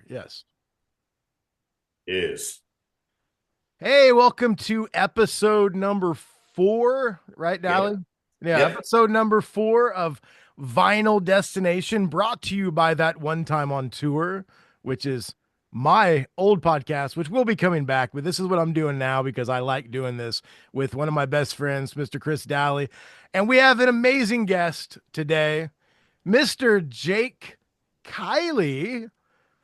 Yes. Is. Hey, welcome to episode number 4, right, Yep. Dally? Yeah, Yep. episode number 4 of Vinyl Destination, brought to you by That One Time on Tour, which is my old podcast, which will be coming back. But this is what I'm doing now because I like doing this with one of my best friends, Mr. Chris Dalley. And we have an amazing guest today, Mr. Jake Kiley.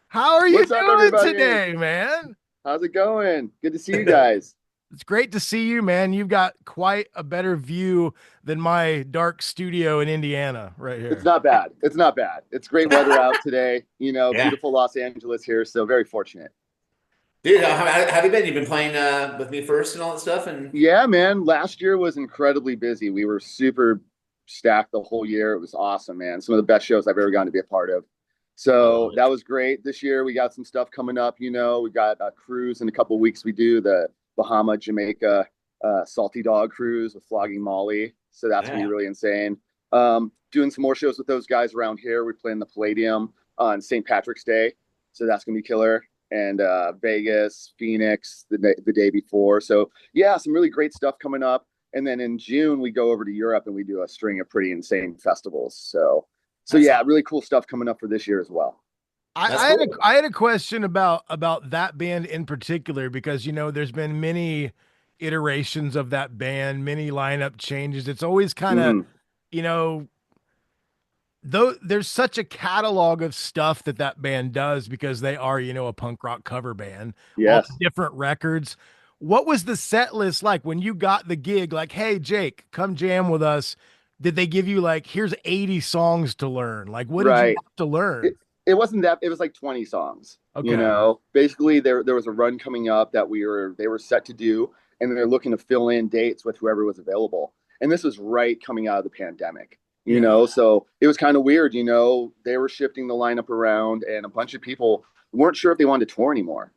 How are you What's up, doing everybody? today, man? How's it going? Good to see you guys. It's great to see you, man. You've got quite a better view than my dark studio in Indiana right It's here. not bad. It's not bad. It's great weather out today. Yeah. Beautiful Los Angeles here, so very fortunate. Dude, how have you been? You've been playing with me first and all that stuff, and Yeah, man. Last year was incredibly busy. We were super stacked the whole year. It was awesome, man. Some of the best shows I've ever gotten to be a part of. I love So it. that was great. This year we got some stuff coming up. We got a cruise in a couple of weeks. We do the Bahama, Jamaica Salty Dog cruise with Flogging Molly. So that's gonna be Yeah. really insane. Doing some more shows with those guys around here. We play in the Palladium on St. Patrick's Day, so that's gonna be killer. And Vegas, Phoenix the day before. So yeah, some really great stuff coming up. And then in June we go over to Europe and we do a string of pretty insane festivals. So That's yeah, really cool stuff coming up for this year as well. I, that's I had a cool. I had a question about that band in particular because there's been many iterations of that band, many lineup changes. It's always kind of, Hmm. you know, though there's such a catalog of stuff that band does because they are, a punk rock cover band, all Yes. different records. What was the set list like when you got the gig? Like, hey, Jake, come jam with us. Did they give you like, here's 80 songs to learn? Like, what did you Right. have to learn? It wasn't that, it was like 20 songs. Okay. Basically there was a run coming up that they were set to do, and they're looking to fill in dates with whoever was available. And this was right coming out of the pandemic. Yeah. So it was kind of weird. They were shifting the lineup around, and a bunch of people weren't sure if they wanted to tour anymore.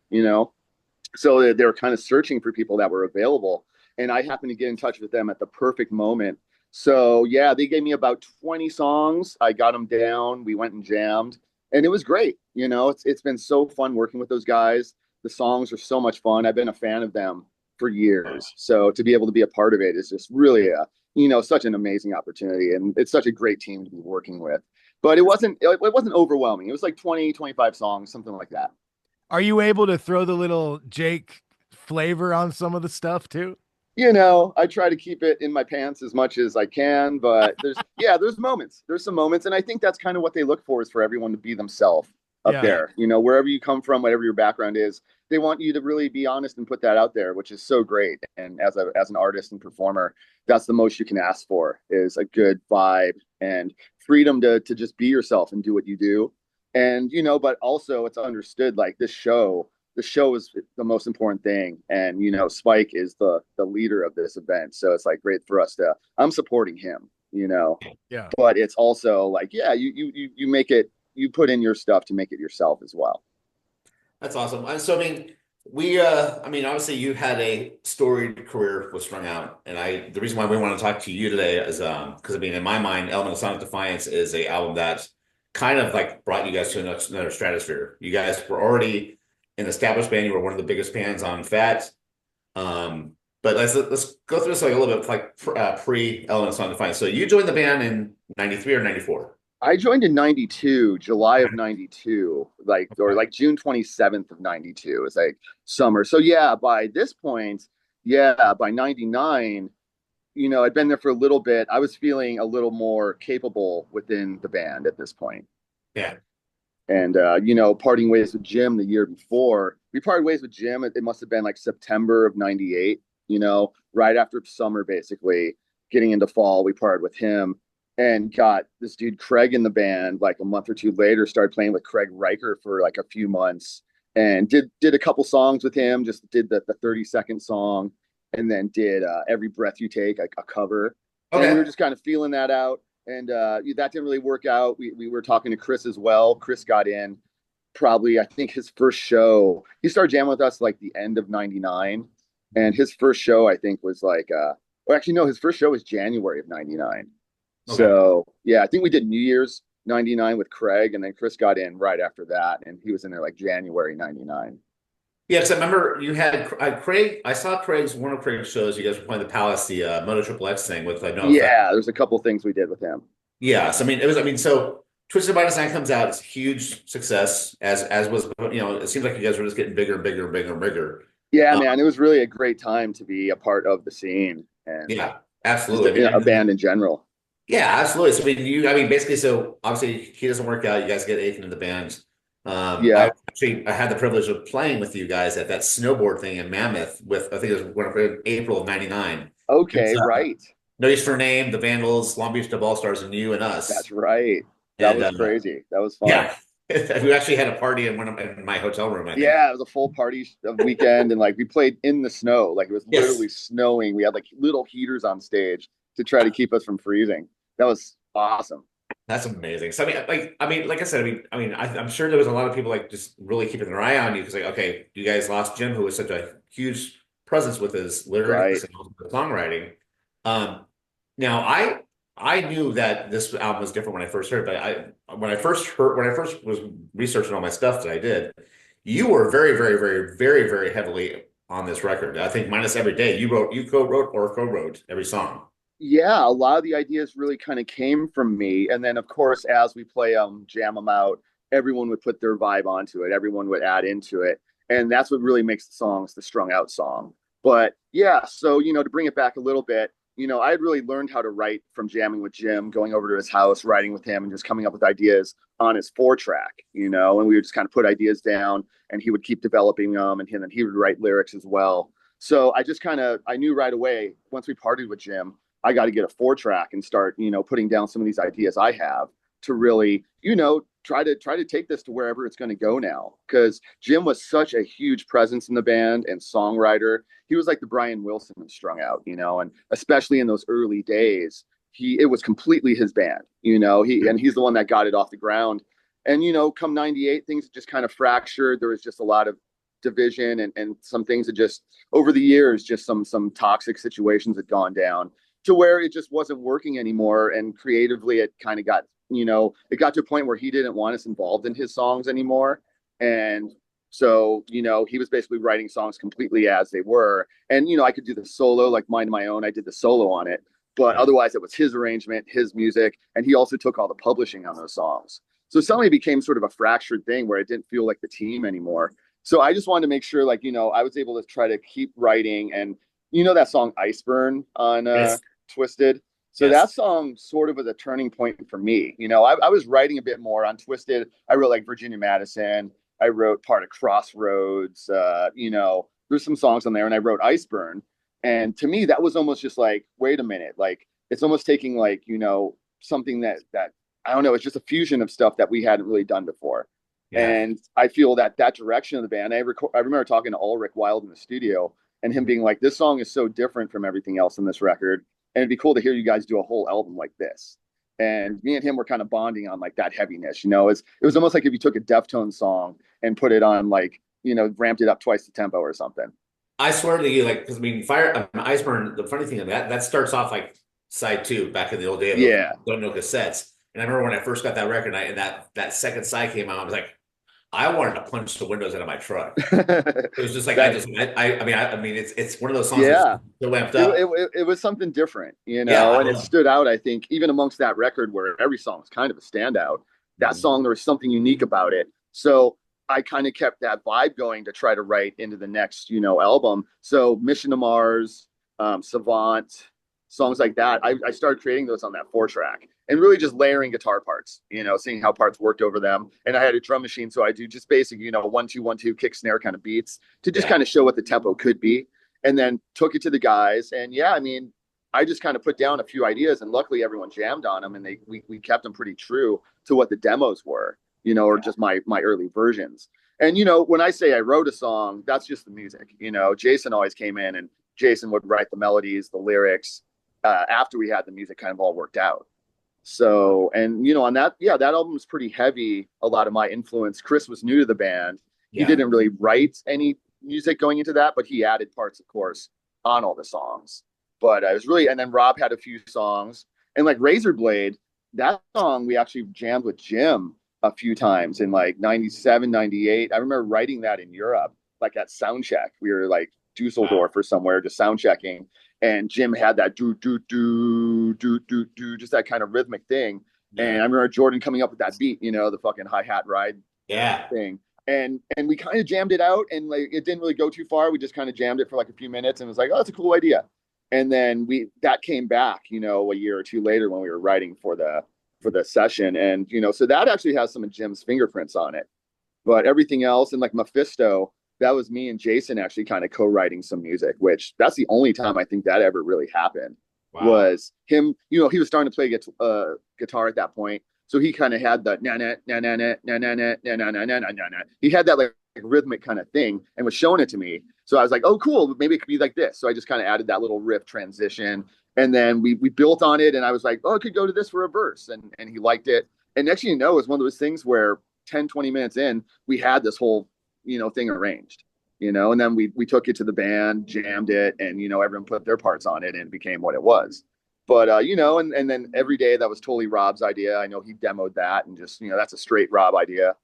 So they were kind of searching for people that were available, and I happened to get in touch with them at the perfect moment. So yeah, they gave me about 20 songs. I got them down. We went and jammed, and it was great. It's been so fun working with those guys. The songs are so much fun. I've been a fan of them for years. So to be able to be a part of it is just really such an amazing opportunity, and it's such a great team to be working with. But it wasn't overwhelming. It was like 20, 25 songs, something like that. Are you able to throw the little Jake flavor on some of the stuff too? I try to keep it in my pants as much as I can, but there's moments. There's some moments, and I think that's kind of what they look for, is for everyone to be themselves up Yeah. Yeah. there. Wherever you come from, whatever your background is, they want you to really be honest and put that out there, which is so great. And as an artist and performer, that's the most you can ask for, is a good vibe and freedom to just be yourself and do what you do. And but also it's understood, like, the show is the most important thing, and Spike is the leader of this event, so it's like great for us to I'm supporting him. Yeah. But it's also like, yeah, you make it, you put in your stuff to make it yourself as well. That's awesome. So I mean, obviously you had a storied career with Strung Out, and the reason why we want to talk to you today is because I mean, in my mind, Elemental Sonic Defiance is a album that kind of like brought you guys to another stratosphere. You guys were already an established band. You were one of the biggest bands on Fat. But let's go through this like a little bit like pre Elemental Sonic Defiance. So you joined the band in '93 or '94? I joined in 92, July Okay. of 92, like, or Okay. like June 27th of 92 is like summer. So yeah, by this point, yeah, by 99, I'd been there for a little bit. I was feeling a little more capable within the band at this point. Yeah. And parting ways with Jim the year before. We parted ways with Jim. It must have been like September of 98, right after summer, basically getting into fall. We parted with him and got this dude Craig in the band like a month or two later, started playing with Craig Riker for like a few months, and did a couple songs with him, just did the 30-second song, and then did Every Breath You Take, a cover. And we were Okay. just kind of feeling that out, and that didn't really work out. We were talking to Chris as well. Chris got in probably, I think, his first show. He started jamming with us like the end of 99, and his first show, I think, was like or actually no, his first show was January of 99. Okay. So yeah, I think we did New Year's '99 with Craig, and then Chris got in right after that, and he was in there like January '99. Yeah, because I remember you had Craig. I saw Craig's one of Craig's shows. You guys were playing the Palace, the Moto Triple X thing with No Effect. Yeah, there's a couple things we did with him. Yeah, so I mean, it was. I mean, so Twisted by Design comes out. It's a huge success, as was. It seems like you guys were just getting bigger and bigger and bigger and bigger. Yeah, Um, man, it was really a great time to be a part of the scene and yeah, just absolutely. I a mean, band in general. yeah, absolutely. So I mean, basically, so obviously he doesn't work out. You guys get Aiken in the band. Yeah. I had the privilege of playing with you guys at that snowboard thing in Mammoth with I think it was April of '99. Okay, It's right. No Use for a Name, the Vandals, Long Beach Dub All Stars, and you and us. That's right. That And was crazy. That was fun. yeah, we actually had a party in my hotel room. I think. Yeah, it was a full party of weekend, and like we played in the snow. Like it was Yes. literally snowing. We had like little heaters on stage to try to keep us from freezing. That was awesome. That's amazing. So like I said, I'm sure there was a lot of people like just really keeping their eye on you because like, okay, you guys lost Jim, who was such a huge presence with his Right. lyrics and songwriting. Um, now I knew that this album was different when I first heard, it, but when I first was researching all my stuff that I did, you were very, very, very, very, very heavily on this record. I think minus every day you co-wrote or co-wrote every song. Yeah, a lot of the ideas really kind of came from me. And then of course, as we play jam them out, everyone would put their vibe onto it. Everyone would add into it. And that's what really makes the songs the strung out song. But yeah, so to bring it back a little bit, I had really learned how to write from jamming with Jim, going over to his house, writing with him, and just coming up with ideas on his 4-track, and we would just kind of put ideas down and he would keep developing them and then he would write lyrics as well. So I knew right away once we partied with Jim, I got to get a 4-track and start, putting down some of these ideas I have to really, try to take this to wherever it's going to go now. Because Jim was such a huge presence in the band and songwriter. He was like the Brian Wilson of Strung Out, and especially in those early days, it was completely his band, he's the one that got it off the ground. And come '98, things just kind of fractured. There was just a lot of division and some things that just over the years, just some toxic situations had gone down to where it just wasn't working anymore. And creatively, it kind of got, it got to a point where he didn't want us involved in his songs anymore. And so, he was basically writing songs completely as they were. And, I could do the solo, like Mind My Own. I did the solo on it. But otherwise, it was his arrangement, his music. And he also took all the publishing on those songs. So suddenly it became sort of a fractured thing where it didn't feel like the team anymore. So I just wanted to make sure, like, I was able to try to keep writing. And, that song Iceburn on Yes. Twisted. So Yes. that song sort of was a turning point for me. I was writing a bit more on Twisted. I wrote like Virginia Madison. I wrote part of Crossroads. There's some songs on there, and I wrote Iceburn. And to me, that was almost just like, wait a minute, like it's almost taking like something that I don't know. It's just a fusion of stuff that we hadn't really done before. Yeah. And I feel that direction of the band. I remember talking to Ulrich Wild in the studio, and him being like, "This song is so different from everything else in this record." And it'd be cool to hear you guys do a whole album like this. And me and him were kind of bonding on like that heaviness, it was almost like if you took a Deftones song and put it on like, ramped it up twice the tempo or something. I swear to you, like, because I mean, Iceburn. The funny thing of that starts off like side two back in the old day of Yeah. don't know cassettes. And I remember when I first got that record, and that second side came out, I was like, I wanted to punch the windows out of my truck. It was just like I mean, it's one of those songs Yeah. that's so amped up. It was something different, Yeah, and it stood out, I think, even amongst that record where every song is kind of a standout. That song, there was something unique about it. So I kind of kept that vibe going to try to write into the next, album. So Mission to Mars, Savant, songs like that. I started creating those on that 4-track and really just layering guitar parts, seeing how parts worked over them. And I had a drum machine, so I do just basic, 1-2-1-2 kick snare kind of beats to just kind of show what the tempo could be. And then took it to the guys. And yeah, I mean, I just kind of put down a few ideas, and luckily everyone jammed on them, and we kept them pretty true to what the demos were, or just my early versions. And when I say I wrote a song, that's just the music. Jason always came in, and Jason would write the melodies, the lyrics, after we had the music kind of all worked out. So, and on that, yeah, that album was pretty heavy. A lot of my influence. Chris was new to the band. He didn't really write any music going into that, but he added parts, of course, on all the songs. But I was really, and then Rob had a few songs, and like Razorblade, that song we actually jammed with Jim a few times in like 97, 98. I remember writing that in Europe, like at sound check. We were like Wow. Dusseldorf or somewhere just sound checking. And Jim had that do, do, do, do, do, do, just that kind of rhythmic thing. And Yeah. I remember Jordan coming up with that beat, the fucking hi-hat ride Yeah. thing. And we kind of jammed it out, and like it didn't really go too far. We just kind of jammed it for like a few minutes and was like, oh, that's a cool idea. And then we that came back, a year or two later when we were writing for the session. And so that actually has some of Jim's fingerprints on it. But everything else, and like Mephisto, that was me and Jason actually kind of co-writing some music, which that's the only time I think that ever really happened. Wow. Was him, he was starting to play guitar at that point. So he kind of had the na na na na na na na na na na na na na na. He had that like rhythmic kind of thing and was showing it to me. So I was like, oh, cool, maybe it could be like this. So I just kind of added that little riff transition, and then we built on it. And I was like, oh, I could go to this for a verse, and he liked it. And next thing you know, it was one of those things where 10, 20 minutes in, we had this whole thing arranged. And then we took it to the band, jammed it, and everyone put their parts on it, and it became what it was. But and then every day that was totally Rob's idea. I know he demoed that, and just that's a straight Rob idea.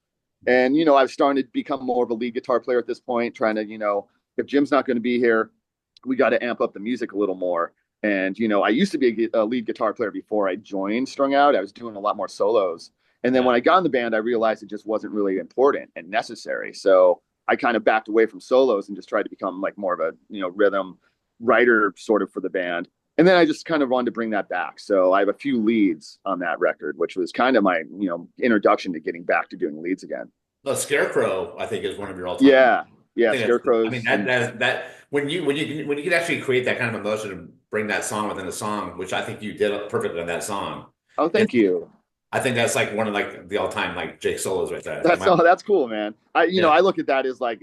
And I've started to become more of a lead guitar player at this point, trying to if Jim's not going to be here, we got to amp up the music a little more. And I used to be a lead guitar player before I joined Strung Out. I was doing a lot more solos, and then Yeah. when I got in the band, I realized it just wasn't really important and necessary. So I kind of backed away from solos and just tried to become like more of a rhythm writer sort of for the band. And then I just kind of wanted to bring that back. So I have a few leads on that record, which was kind of my introduction to getting back to doing leads again. The Scarecrow, I think, is one of your all-time. Yeah, yeah, I think that's, I mean, Scarecrows and that when you can actually create that kind of emotion and bring that song within a song, which I think you did perfectly on that song. oh, It, thank you. I think that's like one of like the all-time like Jake solos right there. That's all. That's cool, man. Yeah. I look at that as like,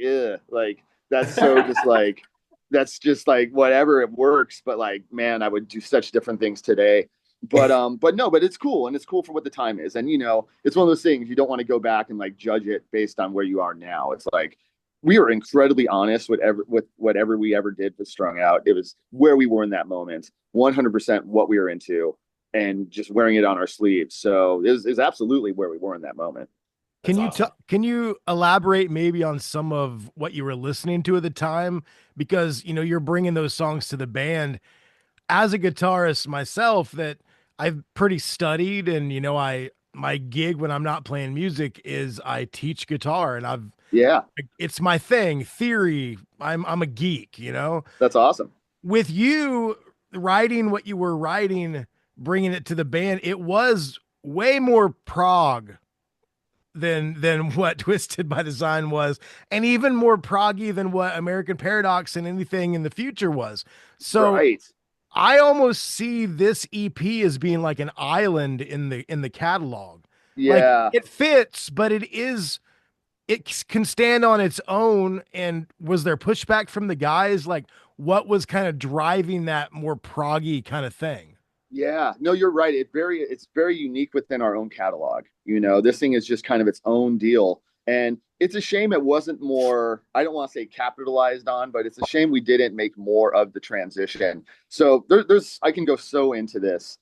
like that's so just like, that's just like whatever it works. But like, man, I would do such different things today. But no, but it's cool, and it's cool for what the time is. And it's one of those things you don't want to go back and like judge it based on where you are now. It's like we were incredibly honest with whatever we ever did for Strung Out. It was where we were in that moment, 100% what we were into, and just wearing it on our sleeves. So is absolutely where we were in that moment. That's awesome. Can you elaborate maybe on some of what you were listening to at the time? Because you're bringing those songs to the band. As a guitarist myself, that I've pretty studied, and I my gig when I'm not playing music is I teach guitar, and Yeah, it's my thing. Theory. I'm a geek. that's awesome. With you writing what you were writing, bringing it to the band, it was way more prog than what Twisted by Design was, and even more proggy than what American Paradox and anything in the future was. So Right. I almost see this EP as being like an island in the catalog. Like Yeah. it fits, but it can stand on its own. And was there pushback from the guys? Like what was kind of driving that more proggy kind of thing? Yeah. No, you're right. It's very unique within our own catalog. This thing is just kind of its own deal. And it's a shame it wasn't more, I don't want to say capitalized on, but it's a shame we didn't make more of the transition. So there's I can go so into this.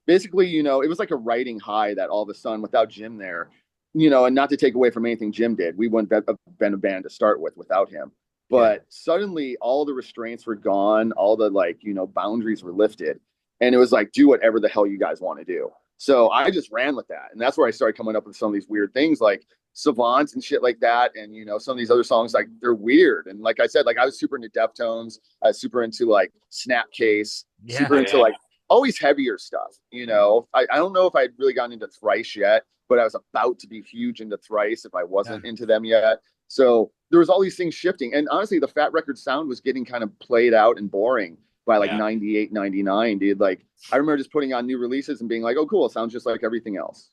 Basically, it was like a writing high that all of a sudden without Jim there, and not to take away from anything Jim did, we wouldn't have been a band to start with without him. Yeah. But suddenly all the restraints were gone, all the like, boundaries were lifted. And it was like, do whatever the hell you guys want to do. So I just ran with that. And that's where I started coming up with some of these weird things like Savant and shit like that. And, some of these other songs, like they're weird. And like I said, like I was super into Deftones. I was super into like Snapcase, Yeah. super into Yeah. like always heavier stuff. I don't know if I'd really gotten into Thrice yet, but I was about to be huge into Thrice if I Yeah. wasn't into them yet. So there was all these things shifting. And honestly, the Fat Record sound was getting kind of played out and boring by like Yeah. 98, 99, dude. Like I remember just putting on new releases and being like, oh, cool, it sounds just like everything else.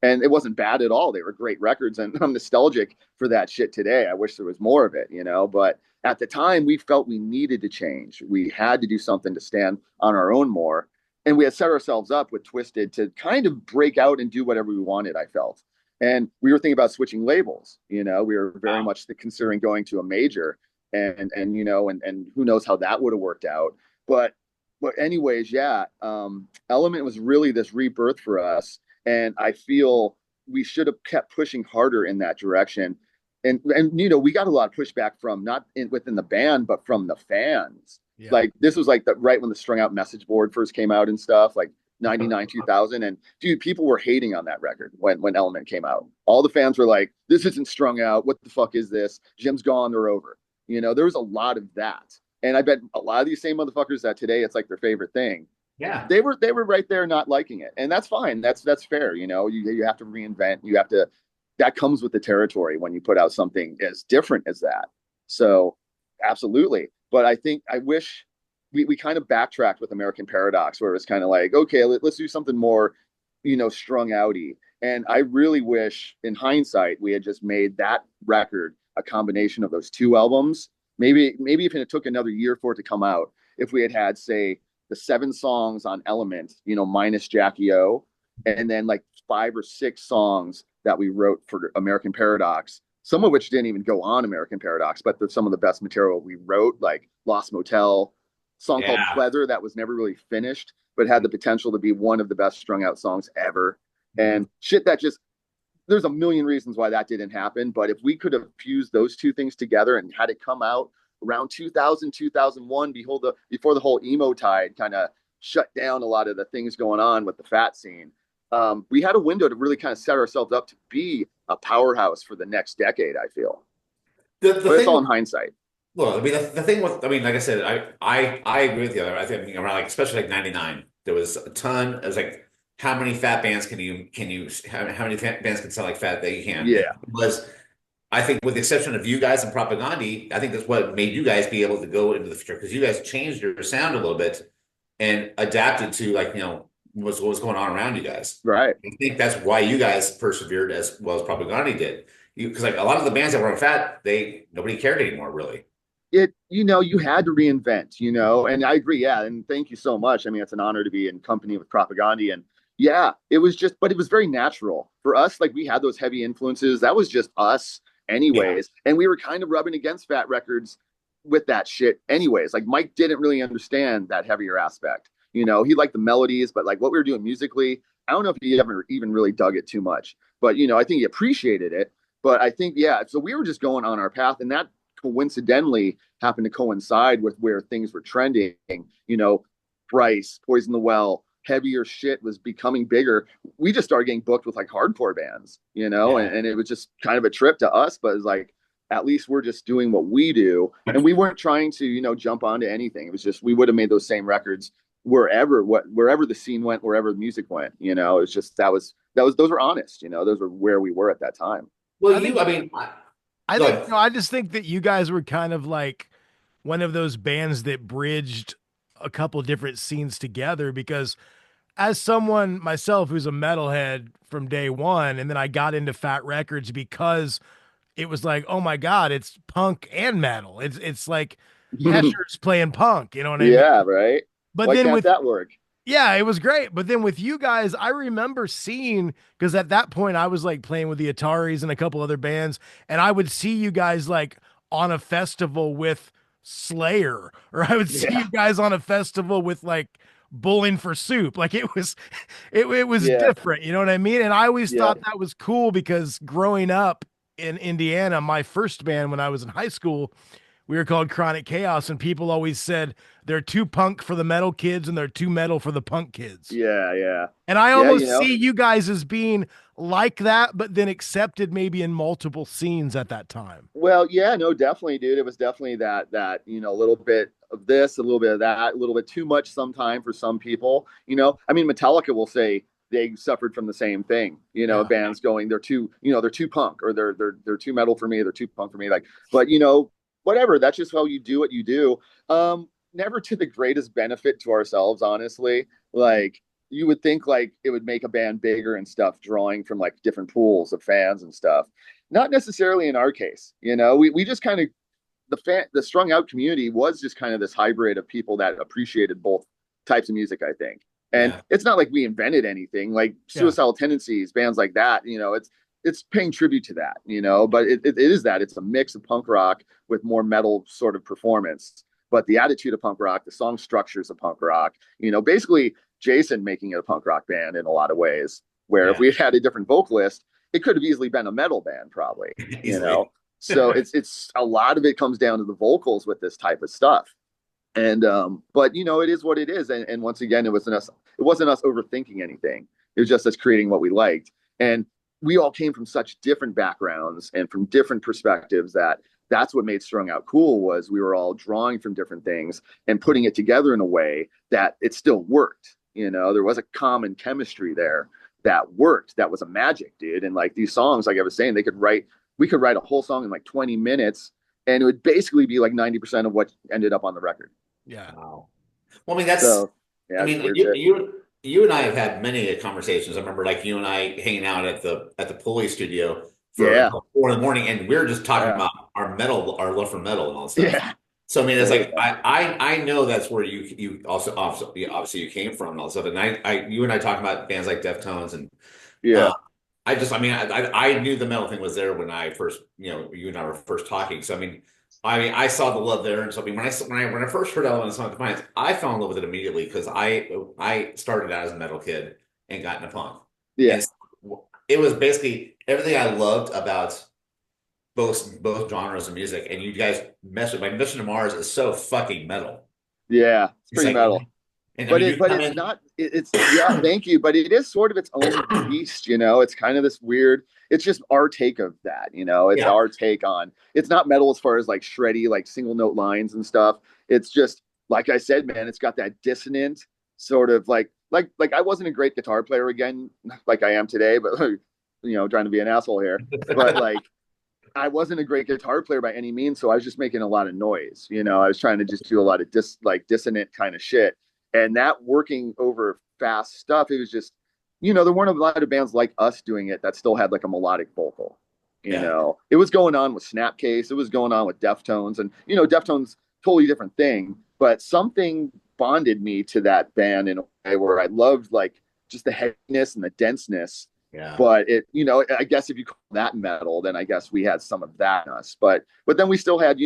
And it wasn't bad at all. They were great records. And I'm nostalgic for that shit today. I wish there was more of it. But at the time, we felt we needed to change. We had to do something to stand on our own more. And we had set ourselves up with Twisted to kind of break out and do whatever we wanted, I felt. And we were thinking about switching labels. We were very Wow. much considering going to a major and who knows how that would have worked out. But but anyways, yeah, Element was really this rebirth for us, and I feel we should have kept pushing harder in that direction. And we got a lot of pushback from not within the band, but from the fans. Yeah. Like this was like the right when the Strung Out message board first came out and stuff, like 99, 2000. And dude, people were hating on that record when Element came out. All the fans were like, this isn't Strung Out. What the fuck is this? Jim's gone, they're over. There was a lot of that. And I bet a lot of these same motherfuckers that today it's like their favorite thing. Yeah. They were right there not liking it. And that's fine. That's fair. You have to reinvent. You have to that comes with the territory when you put out something as different as that. So absolutely. But I think I wish we kind of backtracked with American Paradox where it was kind of like, okay, let's do something more, strung outy. And I really wish in hindsight we had just made that record a combination of those two albums. Maybe if it took another year for it to come out, if we had say the 7 songs on Element, minus Jackie O, and then like 5 or 6 songs that we wrote for American Paradox, some of which didn't even go on American Paradox, but some of the best material we wrote, like Lost Motel, song called Yeah. Pleather that was never really finished, but had the potential to be one of the best strung out songs ever. And shit that just there's a million reasons why that didn't happen. But if we could have fused those two things together and had it come out around 2000, 2001, before the whole emo tide kind of shut down a lot of the things going on with the fat scene, we had a window to really kind of set ourselves up to be a powerhouse for the next decade, I feel. The But it's thing all with, in hindsight. well, I mean, the thing with, I mean, like I said, I agree with you. I think around like, especially like 99, there was a ton. It was like, how many fat bands how many fat bands can sound like fat that you can? And Yeah. it was, I think with the exception of you guys and Propagandhi, I think that's what made you guys be able to go into the future because you guys changed your sound a little bit and adapted to like, what was going on around you guys. Right. I think that's why you guys persevered as well as Propagandhi did. Because like a lot of the bands that were on fat, nobody cared anymore, really. You had to reinvent, and I agree. Yeah. And thank you so much. I mean, it's an honor to be in company with Propagandhi. And yeah, but it was very natural for us. Like we had those heavy influences. That was just us Yeah. anyways. And we were kind of rubbing against Fat Records with that shit anyways. Like Mike didn't really understand that heavier aspect. He liked the melodies, but like what we were doing musically, I don't know if he ever even really dug it too much. But I think he appreciated it. But I think, yeah, so we were just going on our path, and that coincidentally happened to coincide with where things were trending. Bryce, Poison the Well, heavier shit was becoming bigger. We just started getting booked with like hardcore bands, Yeah. and it was just kind of a trip to us, but it's like, at least we're just doing what we do. And we weren't trying to, jump onto anything. It was just, we would have made those same records wherever the scene went, wherever the music went, it's just, those were honest, those were where we were at that time. Well, I think I mean, I go think ahead. I just think that you guys were kind of like one of those bands that bridged a couple different scenes together because as someone myself who's a metalhead from day one, and then I got into Fat Records because it was like, oh my God, it's punk and metal. It's like Hesher's playing punk, you know what I mean? Yeah, right. But Why then can't with that work? yeah, it was great. But then with you guys, I remember seeing because at that point I was like playing with the Ataris and a couple other bands, and I would see you guys like on a festival with Slayer, or I would see Yeah, you guys on a festival with like Bowling for Soup. Like it was it was yeah, different, you know what I mean? And I always yeah. thought that was cool because growing up in Indiana, my first band when I was in high school, we were called Chronic Chaos, and people always said they're too punk for the metal kids and they're too metal for the punk kids. Yeah, yeah. And I Yeah, almost see you guys as being like that, but then accepted maybe in multiple scenes at that time. well, yeah, no, definitely, dude. It was definitely that, a little bit of this, a little bit of that, a little bit too much sometime for some people. I mean, Metallica will say they suffered from the same thing. Yeah. Bands going, they're too punk, or they're too metal for me, they're too punk for me. Like, but whatever. That's just how you do what you do. Never to the greatest benefit to ourselves, honestly. Like, you would think like it would make a band bigger and stuff, drawing from like different pools of fans and stuff. Not necessarily in our case. We just kind of the strung out community was just kind of this hybrid of people that appreciated both types of music, I think. And Yeah. it's not like we invented anything like Yeah. suicidal tendencies, bands like that, it's paying tribute to that, but it is that it's a mix of punk rock with more metal sort of performance. but the attitude of punk rock, the song structures of punk rock, basically Jason making it a punk rock band in a lot of ways, where if Yeah. we had a different vocalist, it could have easily been a metal band, probably, you Easily. know. So it's a lot of it comes down to the vocals with this type of stuff. And but it is what it is. And once again, it wasn't us overthinking anything. It was just us creating what we liked. And we all came from such different backgrounds and from different perspectives that that's what made Strung Out cool. Was we were all drawing from different things and putting it together in a way that it still worked. There was a common chemistry there that worked. That was a magic, dude. And like these songs, like I was saying, we could write a whole song in like 20 minutes, and it would basically be like 90% of what ended up on the record. Yeah. Wow. Well, I mean, that's, So yeah, I it's mean, weird shit. you and I have had many conversations. I remember like you and I hanging out at the Pulley studio for Yeah, until 4 in the morning, and we were just talking yeah, about our love for metal and all that stuff. yeah. So I mean, it's There you like go. I know that's where you also obviously you came from and all that stuff. And you and I talk about bands like Deftones and uh, Yeah, I mean, I knew the metal thing was there when I first, you and I were first talking. So I mean, I saw the love there, and so I mean, when I first heard Element of Sonic Defiance, I fell in love with it immediately because I started out as a metal kid and got into punk, yeah, and it was basically everything I loved about both genres of music. And you guys mess with my Mission to Mars is so fucking metal. yeah. It's It's pretty like, metal. and I but mean, it you but come it's in, not it's yeah, thank you, but it is sort of its own beast. It's kind of this weird, it's just our take of that. It's yeah, our take on, it's not metal as far as like shreddy like single note lines and stuff. It's just like I said, man, it's got that dissonant sort of like I wasn't a great guitar player again like I am today, but trying to be an asshole here, but like I wasn't a great guitar player by any means, so I was just making a lot of noise. I was trying to just do a lot of dissonant kind of shit, and that working over fast stuff. It was just, there weren't a lot of bands like us doing it that still had like a melodic vocal. yeah, It was going on with Snapcase, it was going on with Deftones, and Deftones totally different thing, but something bonded me to that band in a way where I loved like just the heaviness and the denseness, yeah, but I guess if you call that metal, then I guess we had some of that in us. But then we still had,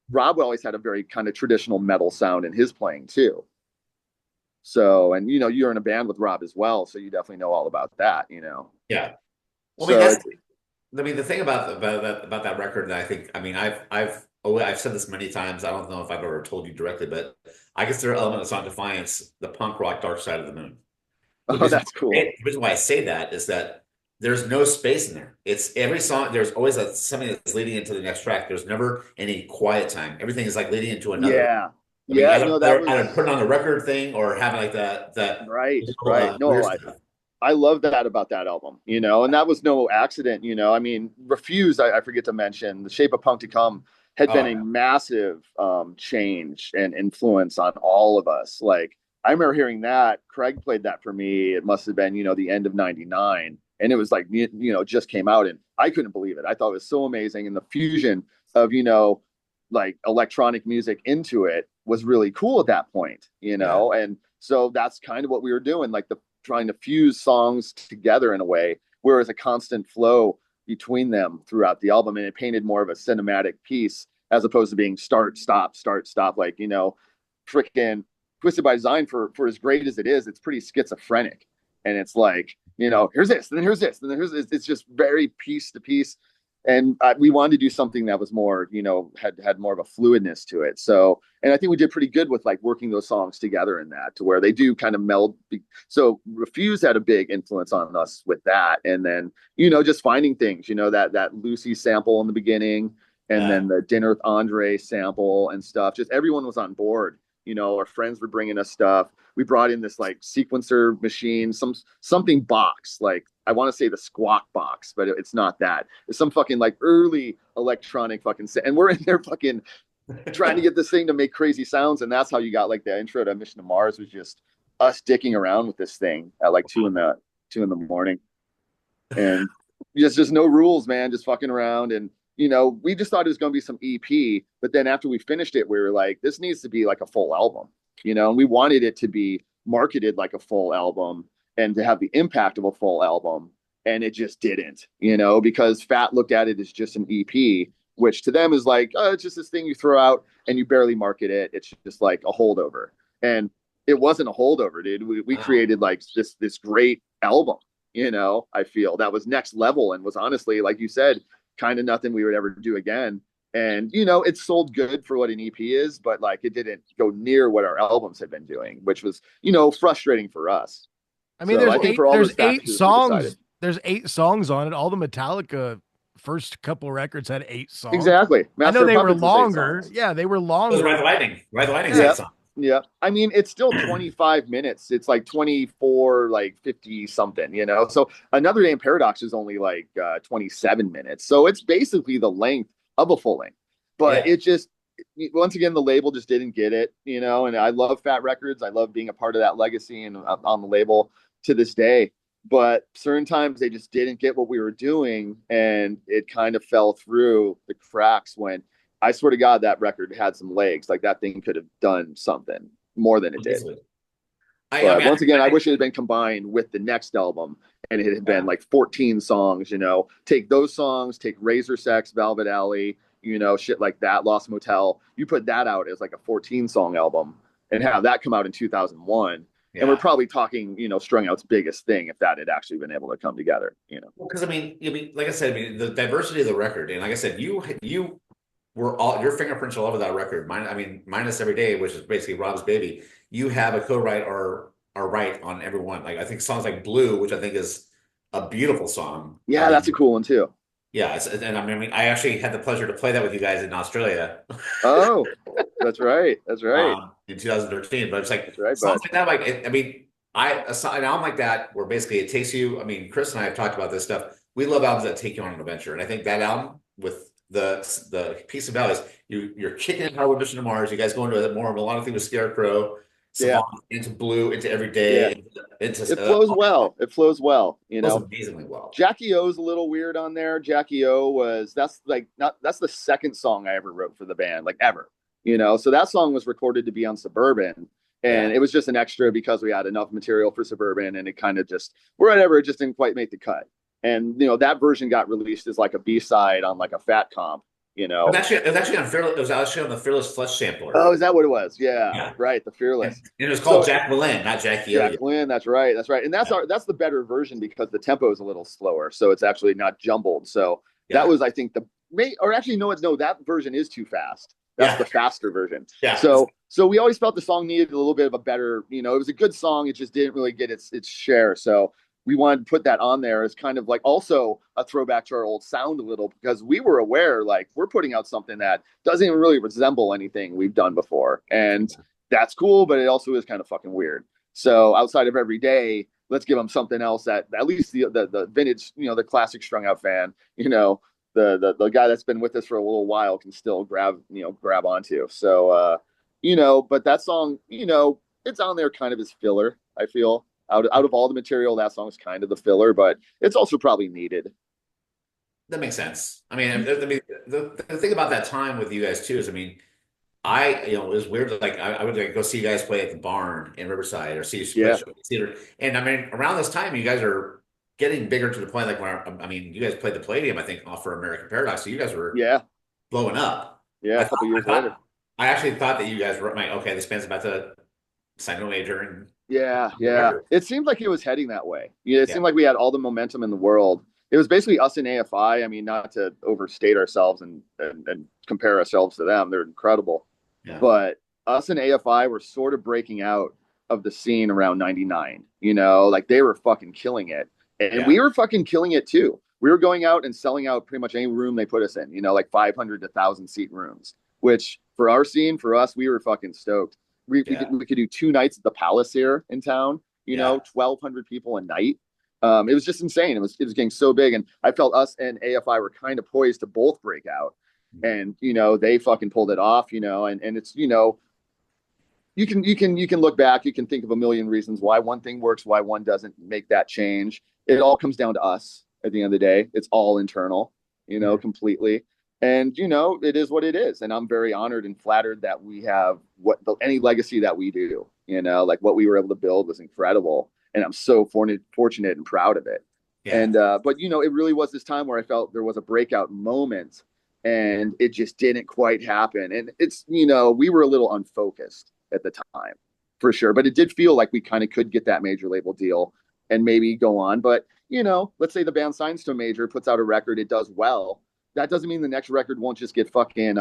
Rob always had a very kind of traditional metal sound in his playing too. So, and you're in a band with Rob as well, so you definitely know all about that. yeah. Well, I mean, So that's it's I mean, the thing about that record that I think, I mean, I've said this many times. I don't know if I've ever told you directly, but I consider Element of Sonic Defiance the punk rock Dark Side of the Moon. The oh, reason, that's cool. the reason why I say that is that there's no space in there. It's every song. There's always something that's leading into the next track. There's never any quiet time. Everything is like leading into another. Yeah, I mean, yeah. No, that either was putting on the record thing or having like that right, little, right. weird No, stuff. I love that about that album, and that was no accident. I mean, Refuse, I forget to mention, The Shape of Punk to Come had Oh been a yeah, massive change and influence on all of us. Like, I remember hearing that. Craig played that for me. It must have been, the end of '99. And it was like, just came out, and I couldn't believe it. I thought it was so amazing. And the fusion of, like electronic music into it was really cool at that point. yeah, And so that's kind of what we were doing. Like trying to fuse songs together in a way where it's a constant flow between them throughout the album, and it painted more of a cinematic piece as opposed to being start stop, like freaking Twisted by Design. For as great as it is, it's pretty schizophrenic, and it's like, here's this, and then here's this, and then here's this. It's just very piece to piece, and we wanted to do something that was more, had more of a fluidness to it. So, and I think we did pretty good with like working those songs together in that, to where they do kind of meld. So Refuse had a big influence on us with that, and then just finding things, that Lucy sample in the beginning, and yeah, then the Dinner with Andre sample and stuff. Just everyone was on board. Our friends were bringing us stuff. We brought in this like sequencer machine, something box, like I want to say the Squawk box, but it's not that. It's some fucking like early electronic fucking, and we're in there fucking trying to get this thing to make crazy sounds, and that's how you got like the intro to Mission to Mars, was just us dicking around with this thing at like two in the morning, and just no rules, man, just fucking around. And we just thought it was going to be some EP, but then after we finished it, we were like, this needs to be like a full album, and we wanted it to be marketed like a full album and to have the impact of a full album, and it just didn't, because Fat looked at it as just an EP, which to them is like, oh, it's just this thing you throw out and you barely market it. It's just like a holdover. And it wasn't a holdover, dude. We Wow. created like this great album, I feel that was next level and was honestly, like you said, kind of nothing we would ever do again. And it sold good for what an EP is, but like it didn't go near what our albums had been doing, which was, frustrating for us. I mean, So I think for all those there's eight factors, we decided. songs. There's 8 songs on it. All the Metallica first couple records had 8 songs. Exactly. I know Master of they were Puppets is eight longer. songs. Yeah, they were It was Ride longer. the Lightning. Ride the Lightning's Yeah. eight Yeah. songs. Yeah. I mean, it's still 25 minutes. It's like 24, like 50 something. So Another Day in Paradox is only like 27 minutes. So it's basically the length of a full length. But Yeah. it just, once again, the label just didn't get it. And I love Fat Records. I love being a part of that legacy and on the label to this day. But certain times they just didn't get what we were doing. And it kind of fell through the cracks when I swear to God, that record had some legs. Like that thing could have done something more than it did. Easily. I But mean, once again, I wish it had been combined with the next album and it had been yeah. like 14 songs, Take those songs, take Razor Sex, Velvet Alley, shit like that, Lost Motel. You put that out as like a 14-song album and have that come out in 2001. And we're Yeah. probably talking, Strung Out's biggest thing if that had actually been able to come together. Because like I said, the diversity of the record, and like I said, you were all your fingerprints all over that record. Minus Every Day, which is basically Rob's baby. You have a co-write or write on every one. Like I think songs like Blue, which I think is a beautiful song. Yeah, that's a cool one too. Yeah, and I actually had the pleasure to play that with you guys in Australia. Oh, that's right. That's right. In 2013. But it's like That's right, songs bud. like that. An album like that where basically it takes you. I mean, Chris and I have talked about this stuff. We love albums that take you on an adventure, and I think that album with the Peace and Valleys, you're kicking it hard with Mission to Mars. You guys go into more of a lot of things with Scarecrow, Yeah. Savant, into Blue, into Every Yeah. Day, into It flows well. It flows well. Goes amazingly well. Jackie O's a little weird on there. Jackie O that's like not that's the second song I ever wrote for the band, like ever. So that song was recorded to be on Suburban. And Yeah. it was just an extra because we had enough material for Suburban and it kind of just whatever, it just didn't quite make the cut. And that version got released as like a B-side on like a Fat Comp. It was actually on the Fearless Flesh sampler. Oh, is that what it was? Yeah, Yeah. right. The Fearless. And it was called So Jack Malin, not Jackie O. Jacqueline, that's right. That's right. And that's the better version because the tempo is a little slower. So it's actually not jumbled. So that Yeah. was, I think, that version is too fast. That's Yeah. the faster version. Yeah. So we always felt the song needed a little bit of a better, it was a good song. It just didn't really get its share. So we wanted to put that on there as kind of like also a throwback to our old sound a little because we were aware like we're putting out something that doesn't even really resemble anything we've done before. And that's cool, but it also is kind of fucking weird. So outside of Every Day, let's give them something else that at least the vintage, the classic Strung Out fan, the guy that's been with us for a little while can still grab onto. So but that song, it's on there kind of as filler, I feel. Out of all the material, that song's kind of the filler, but it's also probably needed. That makes sense. The thing about that time with you guys too is, it was weird. Like I would like go see you guys play at the Barn in Riverside or see you Yeah. theater. And around this time, you guys are getting bigger to the point. Like you guys played the Palladium, I think, off for American Paradox. So you guys were Yeah. blowing up. Yeah. A couple years later. I actually thought that you guys were like, okay, this band's about to sign a major and Yeah. Yeah. It seemed like it was heading that way. It Yeah. seemed like we had all the momentum in the world. It was basically us and AFI. I mean, not to overstate ourselves and compare ourselves to them. They're incredible. Yeah. But us and AFI were sort of breaking out of the scene around 99. Like they were fucking killing it. And Yeah. we were fucking killing it too. We were going out and selling out pretty much any room they put us in, like 500 to 1,000 seat rooms, which for our scene, for us, we were fucking stoked. We could do 2 nights at the Palace here in town, 1,200 people a night. It was just insane. It was getting so big. And I felt us and AFI were kind of poised to both break out. And, they fucking pulled it off, and it's, you can look back, you can think of a million reasons why one thing works, why one doesn't make that change. It all comes down to us at the end of the day. It's all internal, completely. And, it is what it is. And I'm very honored and flattered that we have any legacy that we do, like what we were able to build was incredible. And I'm so fortunate and proud of it. Yeah. And, but, it really was this time where I felt there was a breakout moment and it just didn't quite happen. And it's, we were a little unfocused at the time for sure, but it did feel like we kind of could get that major label deal and maybe go on. But, let's say the band signs to a major, puts out a record, it does well. That doesn't mean the next record won't just get fucking,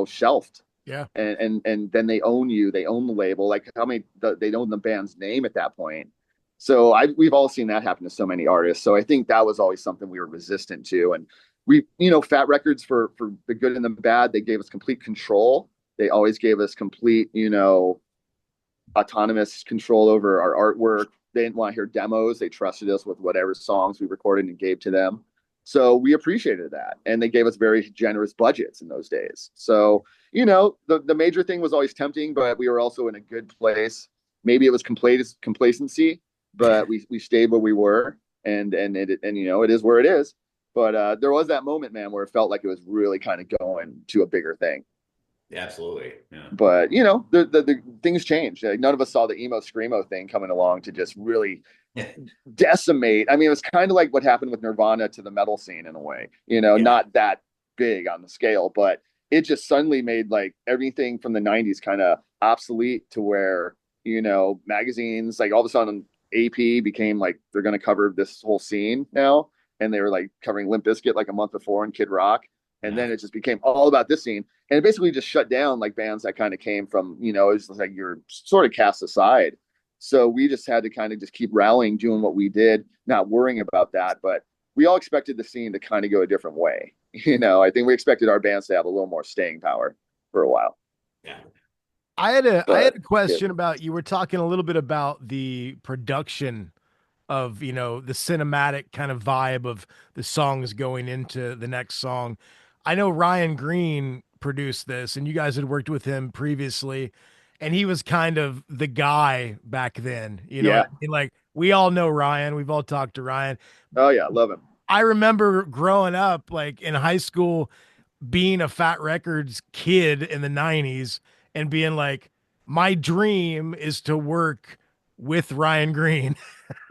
shelved. Yeah. And then they own you, they own the label. Like how many, they own the band's name at that point. So we've all seen that happen to so many artists. So I think that was always something we were resistant to. And we, Fat Records, for the good and the bad, they gave us complete control. They always gave us complete, autonomous control over our artwork. They didn't want to hear demos. They trusted us with whatever songs we recorded and gave to them. So we appreciated that. And they gave us very generous budgets in those days. So, the major thing was always tempting, but we were also in a good place. Maybe it was complacency, but we stayed where we were, and it is where it is. But there was that moment, man, where it felt like it was really kind of going to a bigger thing. Yeah, absolutely. Yeah. But the things changed. Like, none of us saw the emo screamo thing coming along to just really decimate. I mean, it was kind of like what happened with Nirvana to the metal scene in a way. Not that big on the scale, but it just suddenly made like everything from the 90s kind of obsolete to where, magazines, like all of a sudden AP became like, they're going to cover this whole scene now. And they were like covering Limp Bizkit like a month before and Kid Rock. And then it just became all about this scene. And it basically just shut down like bands that kind of came from, it was like you're sort of cast aside. So we just had to kind of just keep rallying, doing what we did, not worrying about that. But we all expected the scene to kind of go a different way. I think we expected our bands to have a little more staying power for a while. Yeah. I had a question about, you were talking a little bit about the production of, the cinematic kind of vibe of the songs going into the next song. I know Ryan Green produced this, and you guys had worked with him previously, and he was kind of the guy back then. What I mean? Like, we all know Ryan. We've all talked to Ryan. Oh yeah, love him. I remember growing up, like in high school, being a Fat Records kid in the 90s and being like, my dream is to work with Ryan Green.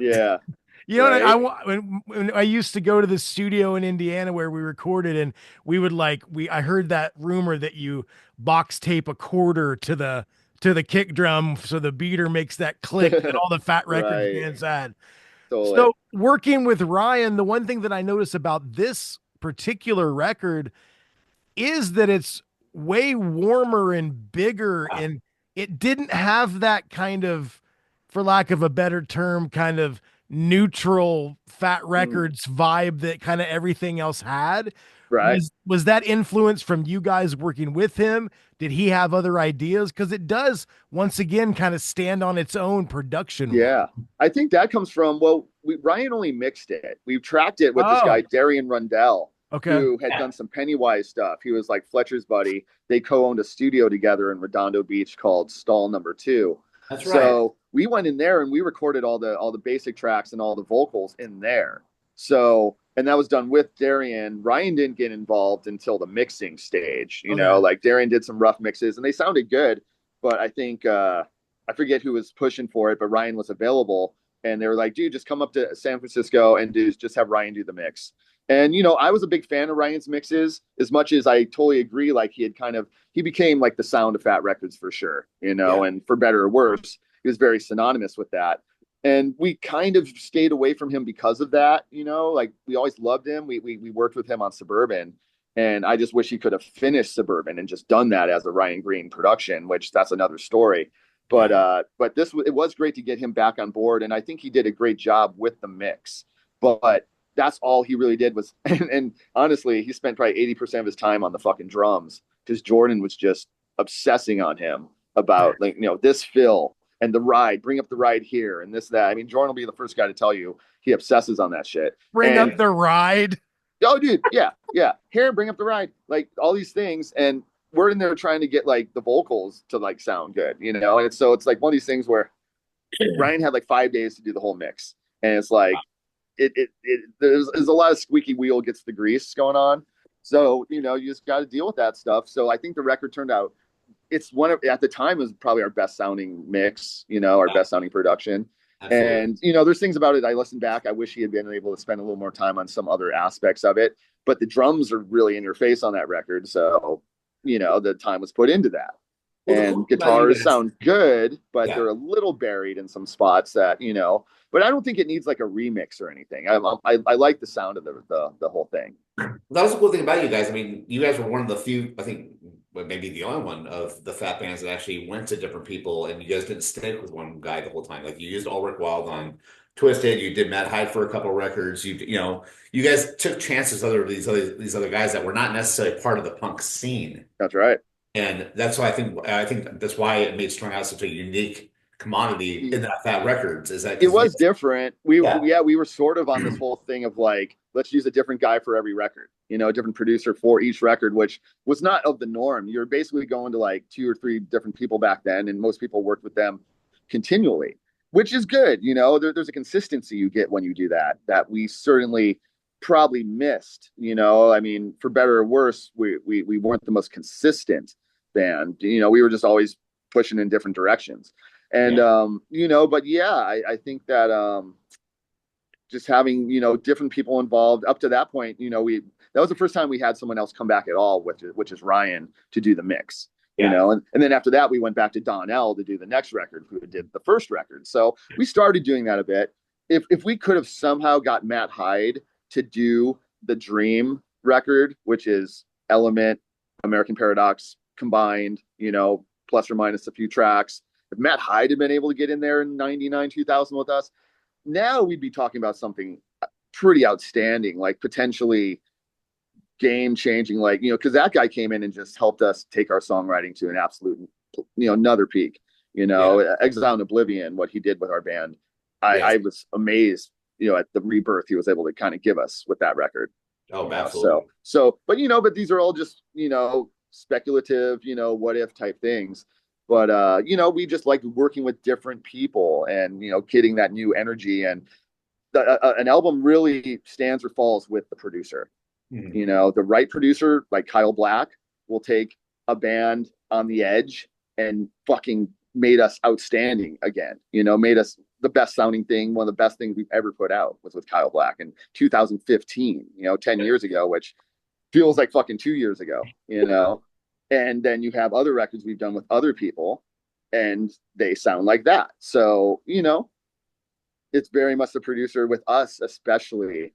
Yeah. When I used to go to the studio in Indiana where we recorded, and we would I heard that rumor that you box tape a quarter to the kick drum so the beater makes that click that all the Fat Records fans had. Totally. So working with Ryan, the one thing that I noticed about this particular record is that it's way warmer and bigger, and it didn't have that kind of, for lack of a better term, kind of neutral Fat Records vibe that kind of everything else had. Right. Was that influence from you guys working with him? Did he have other ideas? Because it does, once again, kind of stand on its own production. Yeah. I think that comes from, Ryan only mixed it. We tracked it with this guy, Darian Rundell, who had done some Pennywise stuff. He was like Fletcher's buddy. They co-owned a studio together in Redondo Beach called Stall Number 2. That's right. So we went in there and we recorded all the basic tracks and all the vocals in there. So, and that was done with Darian. Ryan didn't get involved until the mixing stage, like Darian did some rough mixes and they sounded good, but I think, I forget who was pushing for it, but Ryan was available and they were like, dude, just come up to San Francisco and just have Ryan do the mix. And, I was a big fan of Ryan's mixes, as much as I totally agree. Like he became like the sound of Fat Records for sure, and for better or worse, he was very synonymous with that. And we kind of stayed away from him because of that, like we always loved him. We worked with him on Suburban, and I just wish he could have finished Suburban and just done that as a Ryan Green production, which that's another story. But it was great to get him back on board. And I think he did a great job with the mix, but that's all he really did was, and honestly, he spent probably 80% of his time on the fucking drums because Jordan was just obsessing on him about this fill and the ride, bring up the ride here and this, that. I mean, Jordan will be the first guy to tell you he obsesses on that shit. Bring up the ride. Oh, dude. Yeah. Here, bring up the ride. Like all these things. And we're in there trying to get like the vocals to like sound good, And so it's like one of these things where Ryan had like 5 days to do the whole mix. And it's like, there's a lot of squeaky wheel gets the grease going on. So, you just got to deal with that stuff. So I think the record turned out, it's at the time, it was probably our best sounding mix, our best sounding production. Absolutely. And, there's things about it. I listened back. I wish he had been able to spend a little more time on some other aspects of it. but the drums are really in your face on that record. So, the time was put into that. Well, the cool And thing about you guitars guys, sound good, but yeah. they're a little buried in some spots that, but I don't think it needs like a remix or anything. I like the sound of the whole thing. That was the cool thing about you guys. I mean, you guys were one of the few, I think, well, maybe the only one of the fat bands that actually went to different people, and you guys didn't stick with one guy the whole time. Like you used Ulrich Wild on Twisted, you did Matt Hyde for a couple of records. You guys took chances with these other guys that were not necessarily part of the punk scene, That's right. and that's why I think that's why it made Strung Out such a unique commodity in that Fat Records. Is that It because was different. yeah, We were sort of on this whole thing of like, let's use a different guy for every record, a different producer for each record, which was not of the norm. You're basically going to like two or three different people back then, and most people worked with them continually, which is good. There's a consistency you get when you do that we certainly probably missed. I mean, for better or worse, we weren't the most consistent band. We were just always pushing in different directions. And yeah, but yeah, I think that just having different people involved up to that point, that was the first time we had someone else come back at all, which is Ryan, to do the mix. yeah. And then after that we went back to Donnell to do the next record, who did the first record. So we started doing that a bit. If we could have somehow got Matt Hyde to do the Dream record, which is Element, American Paradox combined, plus or minus a few tracks. If Matt Hyde had been able to get in there in 99, 2000 with us, now we'd be talking about something pretty outstanding, like potentially game changing, like, because that guy came in and just helped us take our songwriting to an absolute, another peak, Yeah. Exile in Oblivion, what he did with our band. Yes. I was amazed, at the rebirth he was able to kind of give us with that record. Oh, So, absolutely. but these are all just, speculative, what if type things. But, we just like working with different people and, getting that new energy. And an album really stands or falls with the producer. Mhm. The right producer, like Kyle Black, will take a band on the edge and fucking made us outstanding again. Made us the best sounding thing. One of the best things we've ever put out was with Kyle Black in 2015, 10 years ago, which feels like fucking 2 years ago. And then you have other records we've done with other people and they sound like that. So, it's very much the producer with us, especially.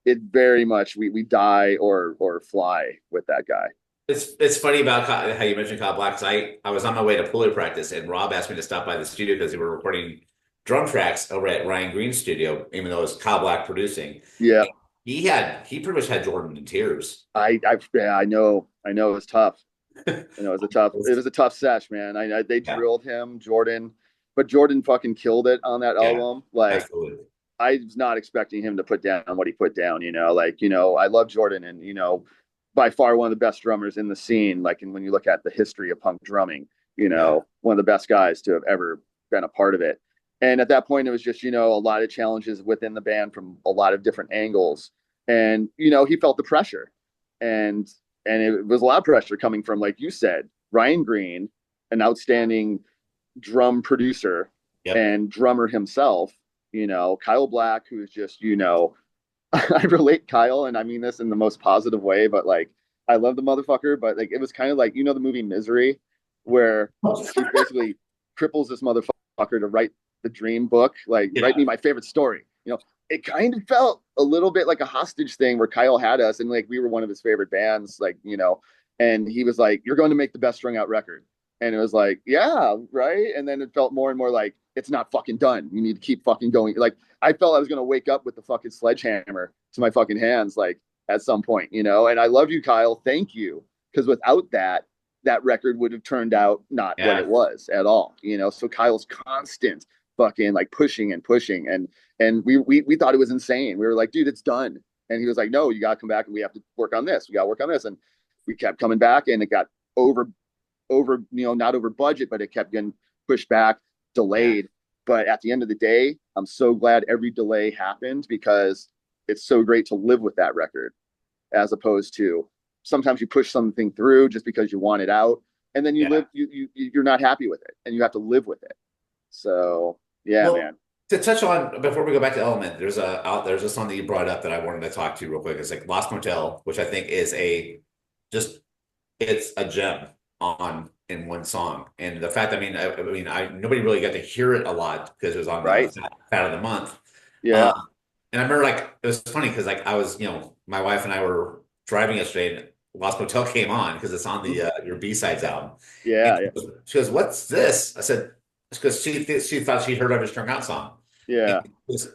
It very much we die or fly with that guy. It's funny about how you mentioned Kyle Black, 'cause I was on my way to pulley practice and Rob asked me to stop by the studio because they were recording drum tracks over at Ryan Green's studio, even though it was Kyle Black producing. Yeah, And he pretty much had Jordan in tears. yeah, I know it was tough. It was a tough sesh, man. They Yeah, drilled him, Jordan, but Jordan fucking killed it on that yeah, album. Like, absolutely. I was not expecting him to put down what he put down. Like, I love Jordan, and by far one of the best drummers in the scene. Like, and when you look at the history of punk drumming, Yeah, one of the best guys to have ever been a part of it. And at that point, it was just a lot of challenges within the band from a lot of different angles, and he felt the pressure, and it was a lot of pressure coming from, like you said, Ryan Green, an outstanding drum producer yep. and drummer himself, Kyle Black, who's just, I relate Kyle, and I mean this in the most positive way, but like, I love the motherfucker, but like, it was kind of like, the movie Misery, where he basically cripples this motherfucker to write the dream book, like, write Yeah, me my favorite story. It kind of felt a little bit like a hostage thing where Kyle had us and like we were one of his favorite bands, like, and he was like, "You're going to make the best strung out record." And it was like, yeah, right. And then it felt more and more like it's not fucking done. You need to keep fucking going. Like, I felt I was gonna wake up with the fucking sledgehammer to my fucking hands, like, at some point. And I love you, Kyle. Thank you. Because without that, that record would have turned out not what it yeah. was at all. So Kyle's constant fucking like pushing and pushing. And we thought it was insane. We were like, dude, it's done. And he was like, no, you gotta come back and we have to work on this. We gotta work on this. And we kept coming back and it got over, not over budget, but it kept getting pushed back, Yeah. delayed. But at the end of the day, I'm so glad every delay happened because it's so great to live with that record as opposed to sometimes you push something through just because you want it out and then you Yeah. live, you're not happy with it and you have to live with it. So yeah, Well, man. To touch on before we go back to Element, there's a song that you brought up that I wanted to talk to you real quick. It's like Lost Motel, which I think is a just it's a gem on in one song. And the fact, I nobody really got to hear it a lot because it was on the Right? Fat of the Month. Yeah. Um, and I remember like it was funny because like I was, my wife and I were driving yesterday and Lost Motel came on because it's on the your B-sides album. And Yeah. Yeah. she goes, "What's this?" I said, "It's because she thought she heard of a Strung Out song." And Yeah. it was,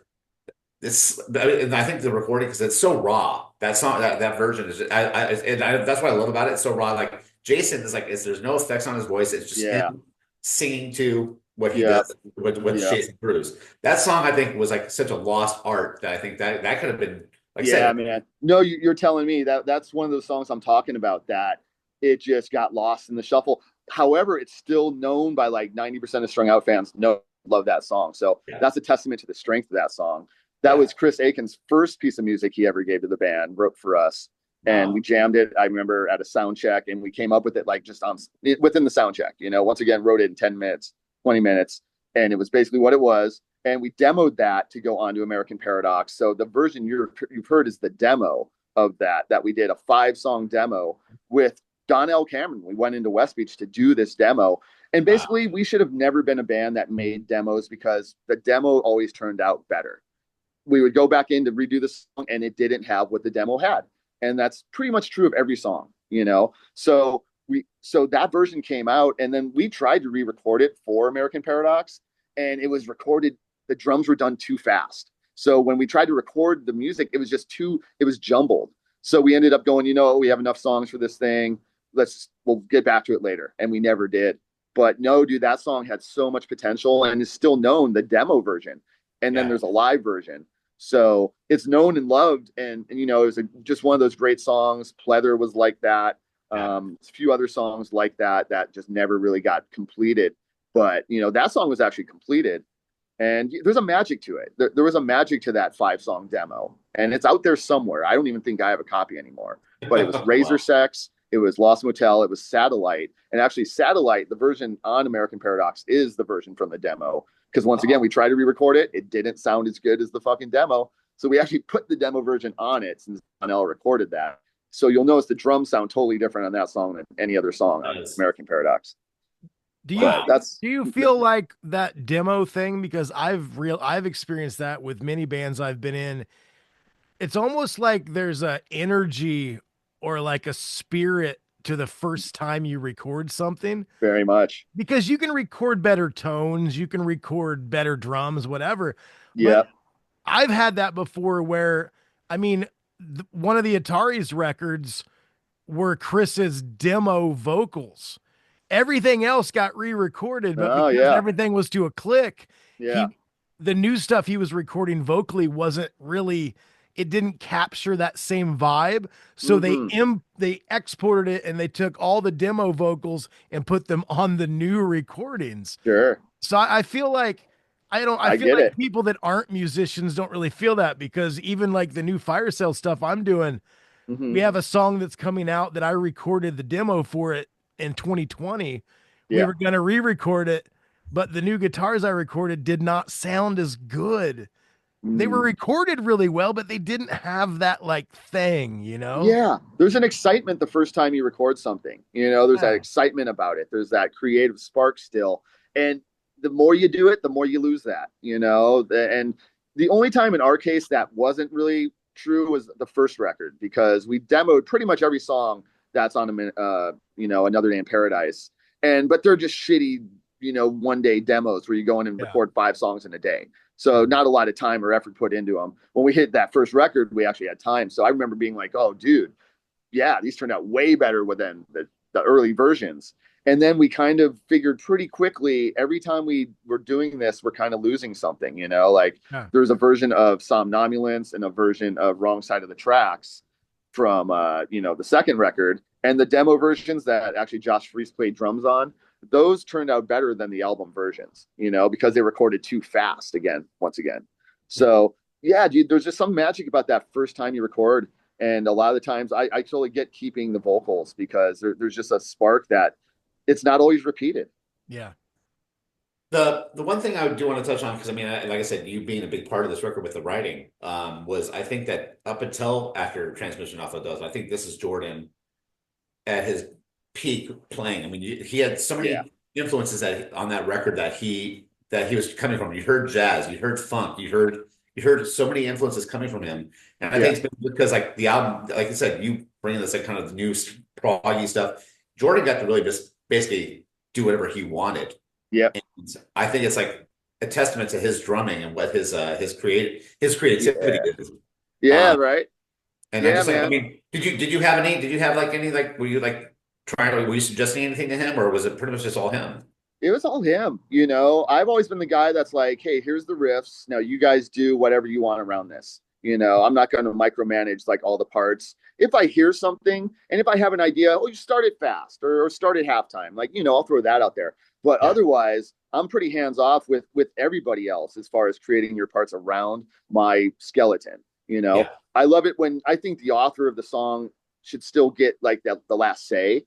and I think the recording because it's so raw. That song, that version is, that's what I love about it. It's so raw. Like Jason is like, there's no effects on his voice. It's just Yeah. him singing to what he Yeah. does with Yeah. Jason Cruz. That song I think was like such a lost art that I think that could have been like I Yeah, said, man. No, you're telling me that that's one of those songs I'm talking about that it just got lost in the shuffle. However, it's still known by like 90% of Strung Out fans. No, love that song. So yeah, that's a testament to the strength of that song. That yeah, was Chris Aiken's first piece of music he ever gave to the band, wrote for us. And we wow, jammed it, I remember, at a sound check, and we came up with it like just on within the sound check, once again, wrote it in 10 minutes, 20 minutes. And it was basically what it was, and we demoed that to go on to American Paradox. So the version you've heard is the demo of that we did a 5-song demo with Donnell Cameron. We went into West Beach to do this demo, and wow, basically we should have never been a band that made demos because the demo always turned out better. We would go back in to redo the song, and it didn't have what the demo had, and that's pretty much true of every song. So that version came out, and then we tried to re-record it for American Paradox, and it was recorded, the drums were done too fast. So when we tried to record the music, it was jumbled. So we ended up going, we have enough songs for this thing. We'll get back to it later. And we never did. But no, dude, that song had so much potential and is still known, the demo version. And then yeah, there's a live version. So it's known and loved. And it was just one of those great songs. Pleather was like that. yeah, A few other songs like that just never really got completed. But, that song was actually completed, and there's a magic to it. There was a magic to that 5-song demo, and it's out there somewhere. I don't even think I have a copy anymore. But it was Razor wow, Sex, it was Lost Motel, it was Satellite, and actually Satellite, the version on American Paradox, is the version from the demo. Because once again, wow. we tried to re-record it, it didn't sound as good as the fucking demo, so we actually put the demo version on it since Donnell recorded that. So you'll notice the drums sound totally different on that song than any other song on Does. American Paradox. Do you But Wow. that's do you feel like that demo thing? Because I've experienced that with many bands I've been in. It's almost like there's a energy or like a spirit to the first time you record something, very much. because you can record better tones, you can record better drums, whatever. But Yeah. I've had that before where, I mean, one of the Atari's records were Chris's demo vocals. Everything else got re-recorded, but Oh because yeah. everything was to a click, Yeah. he the new stuff he was recording vocally wasn't really, it didn't capture that same vibe. So Mm-hmm. they exported it and they took all the demo vocals and put them on the new recordings. Sure. So I feel like I I feel get like it. people that aren't musicians don't really feel that, because even like the new Fire Sale stuff I'm doing, Mm-hmm. we have a song that's coming out that I recorded the demo for it in 2020. We Yeah. were going to re-record it, but the new guitars I recorded did not sound as good. They were Mm. recorded really well, but they didn't have that like thing. Yeah. There's an excitement the first time you record something. There's that Yeah. excitement about it. There's that creative spark still. And the more you do it, the more you lose that. And the only time in our case that wasn't really true was the first record, because we demoed pretty much every song that's on Another Day in Paradise. But they're just shitty, 1-day demos where you go in and Yeah. record 5 songs in a day. So not a lot of time or effort put into them. When we hit that first record, we actually had time. So I remember being like, "Oh, dude, yeah, these turned out way better than the early versions." And then we kind of figured pretty quickly, every time we were doing this, we're kind of losing something. Like Yeah. there's a version of Somnambulance and a version of Wrong Side of the Tracks from the second record, and the demo versions that actually Josh Freese played drums on, those turned out better than the album versions, because they recorded too fast once again. Yeah. So yeah, dude, there's just some magic about that first time you record. And a lot of the times I totally get keeping the vocals, because there's just a spark that it's not always repeated. Yeah. The one thing I do want to touch on, because I mean, like I said, you being a big part of this record with the writing, was I think that up until after Transmission Off the Dozen, I think this is Jordan at his peak playing. I mean, he had so Yeah, many influences on that record that he was coming from. You heard jazz, you heard funk, you heard so many influences coming from him. And I yeah, think it's because like the album, like you said, you bring this like kind of new proggy stuff. Jordan got to really just basically do whatever he wanted. yeah, And I think it's like a testament to his drumming and what his creativity yeah, is. yeah, Um, right. and I'm Yeah, just like, I man. mean, did you have like any like were you like were you suggesting anything to him, or was it pretty much just all him? It was all him, you know. I've always been the guy that's like, hey, here's the riffs. Now you guys do whatever you want around this. You know, I'm not going to micromanage like all the parts. If I hear something and if I have an idea, oh, you start it fast or start at halftime. Like, you know, I'll throw that out there. But Yeah, otherwise, I'm pretty hands off with everybody else as far as creating your parts around my skeleton. You know, yeah, I love it when I think the author of the song should still get like the last say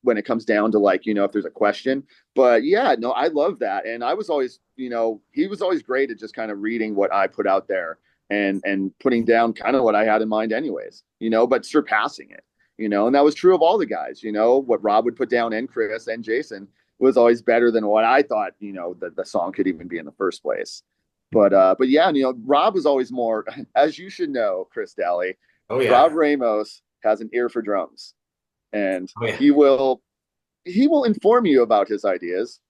when it comes down to like, you know, if there's a question. But yeah, no, I love that. And I was always, you know, he was always great at just kind of reading what I put out there and putting down kind of what I had in mind anyways, you know, but surpassing it, you know, and that was true of all the guys, you know, what Rob would put down and Chris and Jason was always better than what I thought, you know, that the song could even be in the first place. But yeah, you know, Rob was always more, as you should know, Chris Dalley, oh yeah, Rob Ramos has an ear for drums and oh yeah. he will inform you about his ideas.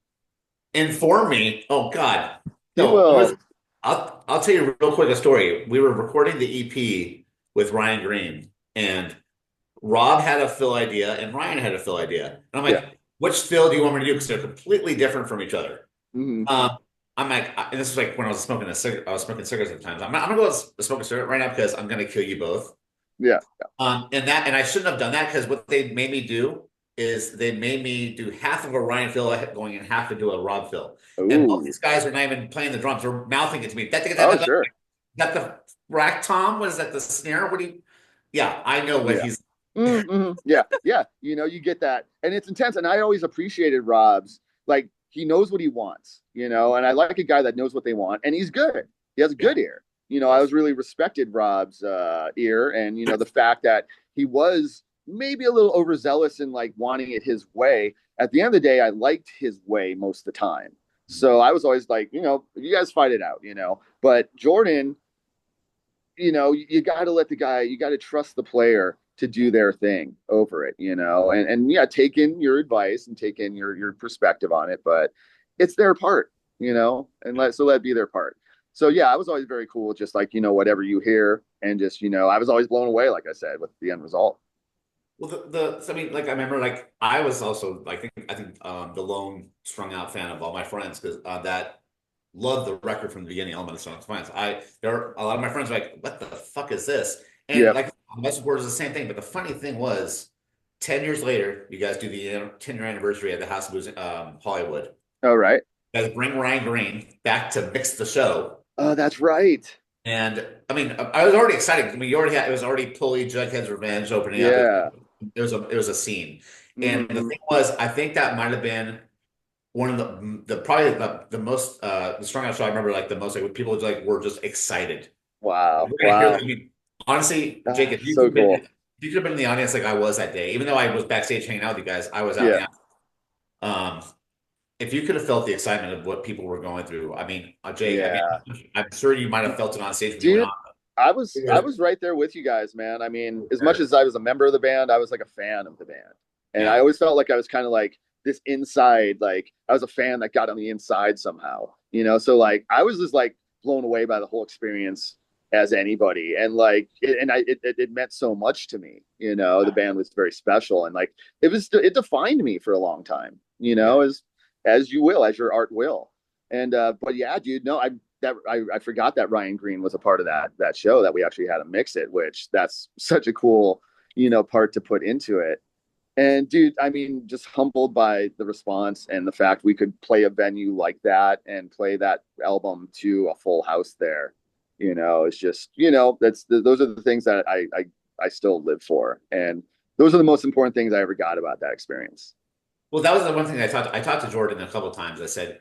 Inform me. Oh God, He no. It was. will. I'll tell you real quick a story. We were recording the EP with Ryan Green, and Rob had a fill idea, and Ryan had a fill idea. And I'm Yeah. like, which fill do you want me to do? Because they're completely different from each other. Mm-hmm. I'm like, and this was like when I was smoking a cigarette. I was smoking cigarettes at the time. I'm gonna go smoke a cigarette right now because I'm gonna kill you both. Yeah. And I shouldn't have done that because what they made me do is they made me do half of a Ryan fill going and half to do a Rob fill. And both Ooh. these guys are not even playing the drums; they're mouthing it to me. Oh, sure. That the rack tom? Was that the snare? What do you? Yeah, I know what Yeah. he's. Mm-hmm. Yeah. Yeah. You know, you get that, and it's intense. And I always appreciated Rob's. Like he knows what he wants. You know, and I like a guy that knows what they want, and he's good. He has a Yeah, good ear. You know, I yes. was really respected Rob's ear, and you know the fact that he was maybe a little overzealous in like wanting it his way. At the end of the day, I liked his way most of the time. So I was always like, you know, you guys fight it out, you know. But Jordan, you know, you got to let the guy, you got to trust the player to do their thing over it, you know, and yeah, take in your advice and take in your perspective on it, but it's their part, you know, and let be their part. So yeah, I was always very cool, just like you know, whatever you hear, and just you know, I was always blown away, like I said, with the end result. Well, so I mean, like I remember, like I was also, I think, the lone strung out fan of all my friends because that loved the record from the beginning. Element of Strung Defiance. There are a lot of my friends were like, "What the fuck is this?" And Yeah. like message boards is the same thing. But the funny thing was, 10 years later, you guys do the 10-year anniversary at the House of Blues, Hollywood. All right. You guys bring Ryan Green back to mix the show. Oh, that's right. And I mean, I was already excited. I mean, you already had it was already Pulley, Jughead's Revenge opening up. Yeah. It was a scene, and the Mm-hmm. thing was, I think that might have been one of the probably the most the strung out show I remember like the most like people like were just excited. Wow. We're gonna hear that. I Wow. mean, honestly, Jake, Ah, if you could so have been cool. if you could have been in the audience like I was that day, even though I was backstage hanging out with you guys, I was out in Yeah. the if you could have felt the excitement of what people were going through, I mean, Jake, I mean, Yeah. I'm sure you might have felt it on stage when you went Dude, on. I was right there with you guys, man. I mean, as much Sure. as I was a member of the band, I was like a fan of the band. And I Yeah. always felt like I was kind of like this inside, like I was a fan that got on the inside somehow, you know? So like I was just like blown away by the whole experience as anybody. And like it meant so much to me, you know. The band was very special and like it defined me for a long time, you Yeah. know, as you will, as your art will. And but yeah, dude, no, I forgot that Ryan Green was a part of that show that we actually had to mix it, which that's such a cool, you know, part to put into it. And dude, I mean, just humbled by the response and the fact we could play a venue like that and play that album to a full house there. You know, it's just, you know, those are the things that I still live for. And those are the most important things I ever got about that experience. Well, that was the one thing I talked to Jordan a couple of times. I said,